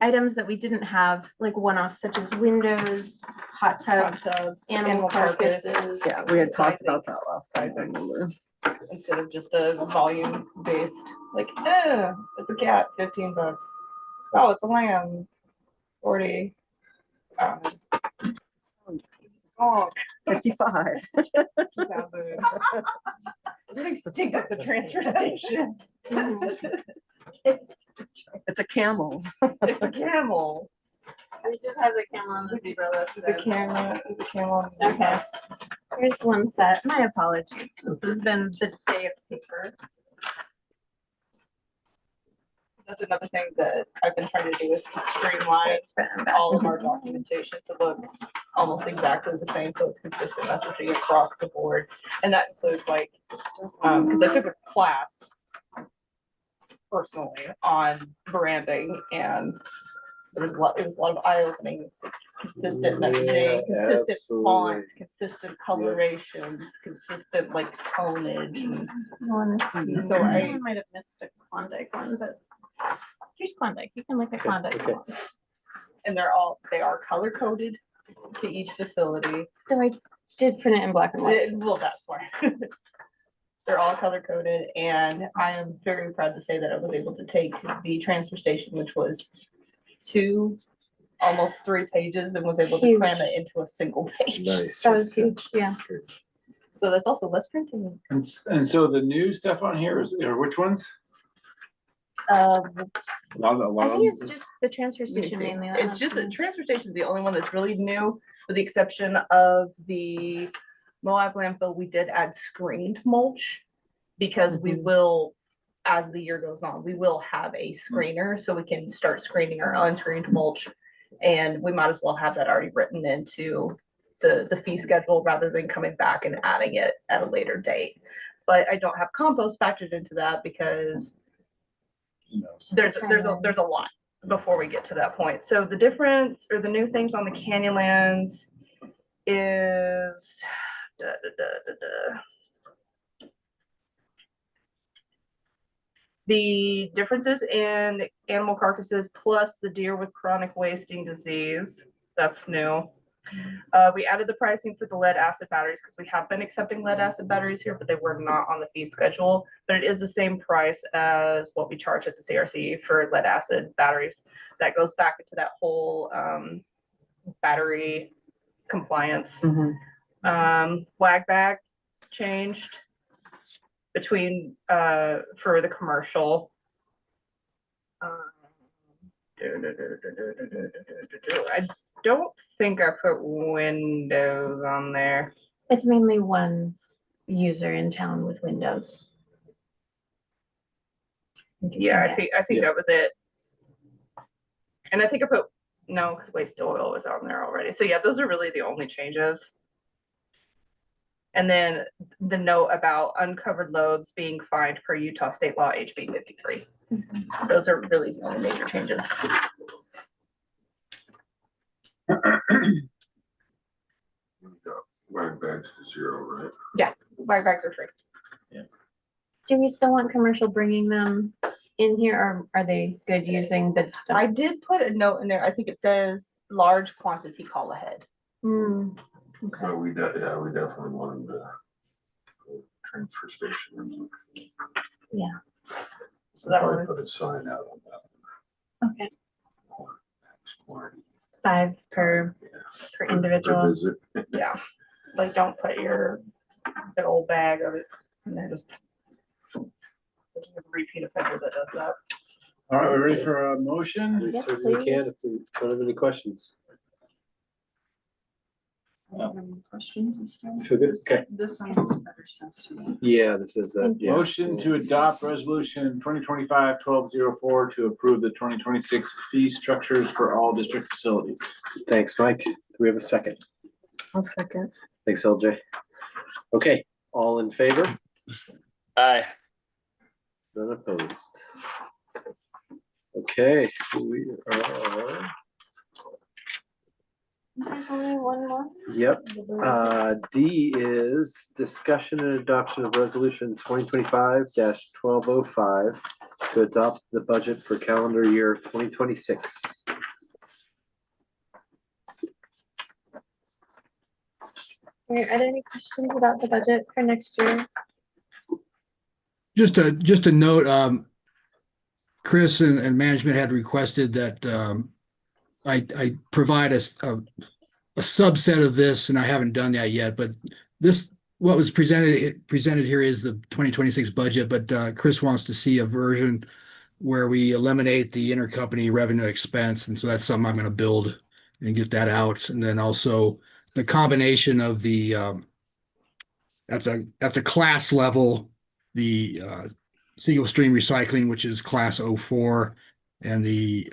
items that we didn't have, like one-offs such as windows, hot tubs, animal carcasses. Yeah, we had talked about that last time, I remember. Instead of just a volume based, like, it's a cat, $15. Oh, it's a lamb, 40. Oh, 55. 2,000. Doesn't stink up the transfer station. It's a camel. It's a camel. We did have the camera on the zebra list. The camera, the camel. Okay. Here's one set. My apologies. This has been the day of paper. That's another thing that I've been trying to do is to streamline all of our documentation to look almost exactly the same, so it's consistent messaging across the board. And that includes like, because I took a class personally on branding, and it was a lot of eye-opening, consistent messaging, Yeah, consistent absolutely. fonts, consistent colorations, consistent like tonnage. And so I might have missed a Klondike one, but here's Klondike. You can look at Klondike. Okay. and they are color coded to each facility. So I did print it in black and white. Well, that's why. They're all color coded, and I am very proud to say that I was able to take the transfer station, which was almost 3 pages, and was able to cram it into a single page. Nice. That was huge, yeah. So that's also less printing. And so the new stuff on here or which ones? Um, A lot I of think them. it's just the transfer Let me station see. mainly. that It's has just the the- transfer station is the only one that's really new, with the exception of the Moab landfill. We did add screened mulch because we will, as the year goes on, we will have a screener so we can start screening our unscreened mulch. And we might as well have that already written into the fee schedule rather than coming back and adding it at a later date. But I don't have compost factored into that because there's a lot before we get to that point. So the difference or the new things on the Canyonlands is the differences in animal carcasses plus the deer with chronic wasting disease. That's new. We added the pricing for the lead acid batteries because we have been accepting lead acid batteries here, but they were not on the fee schedule. But it is the same price as what we charge at the CRC for lead acid batteries. That goes back into that whole battery compliance. Wag bag changed between for the commercial. I don't think I put windows on there. It's mainly one user in town with Windows. Yeah, I think that was it. And I think I put, no, because waste oil was on there already. So yeah, those are really the only changes. And then the note about uncovered loads being fined per Utah State Law HB 53. Those are really the only major changes. Wag bags to 0, right? Wag bags are free. Do we still want commercial bringing them in here, or are they good using the? I did put a note in there. I think it says large quantity call ahead. Hmm, okay. But we definitely wanted the transfer station. So that Probably put a was sign out on that. Okay, Max quantity. 5 per Per individual. visit. yeah. Like don't put your big old bag of it and then just repeat offender that does that. All right, we're ready for a motion? We Yes, certainly can if please. we don't have any questions. Questions and stuff? Feel good? Okay. This one makes better sense to me. Yeah, this is, Thank yeah. Motion to adopt resolution 2025-1204 to approve the 2026 fee structures for all district facilities. Thanks, Mike. Do we have a second? I'll second. Thanks, LJ. Okay, all in favor? Aye. None opposed. Okay, we are, There's only one more. yep. D is discussion and adoption of resolution 2025-1205 to adopt the budget for calendar year 2026. Are there any questions about the budget for next year? Just a note, Chris and management had requested that I provide a subset of this, and I haven't done that yet, but what was presented here is the 2026 budget, but Chris wants to see a version where we eliminate the intercompany revenue expense, and so that's something I'm going to build and get that out. And then also the combination of the at the class level, the single stream recycling, which is class 04, and the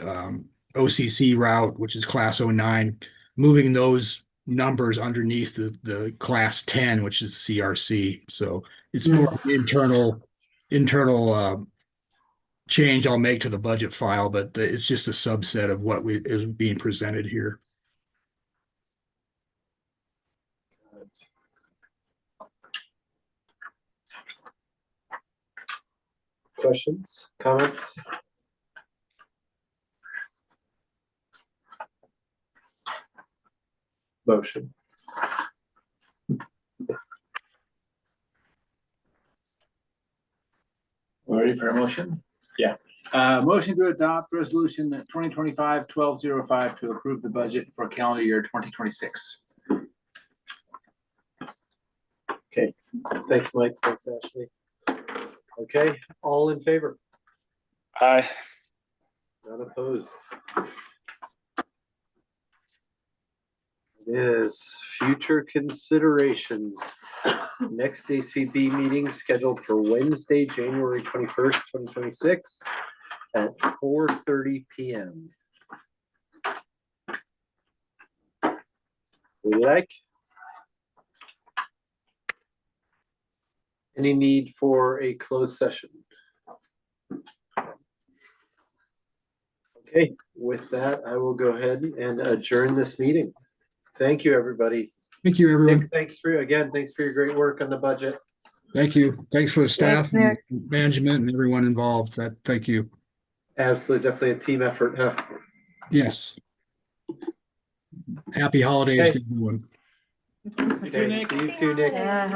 OCC route, which is class 09, moving those numbers underneath the class 10, which is CRC. So it's more internal change I'll make to the budget file, but it's just a subset of what is being presented here. Questions, comments? Motion. Ready for a motion? Yeah. Motion to adopt resolution 2025-1205 to approve the budget for calendar year 2026. Okay, thanks, Mike. Thanks, Ashley. Okay, all in favor? Aye. Not opposed. It is future considerations. Next ACB meeting scheduled for Wednesday, January 21st, 2026 at 4:30 p.m. We like? Any need for a closed session? Okay, with that, I will go ahead and adjourn this meeting. Thank you, everybody. Thank you, everyone. Nick, thanks for your great work on the budget. Thank you. Thanks for the staff, Thanks, and management, and everyone involved. Thank you. Absolutely, definitely a team effort, huh? Yes. Happy holidays Okay. to everyone. You too, Nick. You too, Nick. Yeah, happy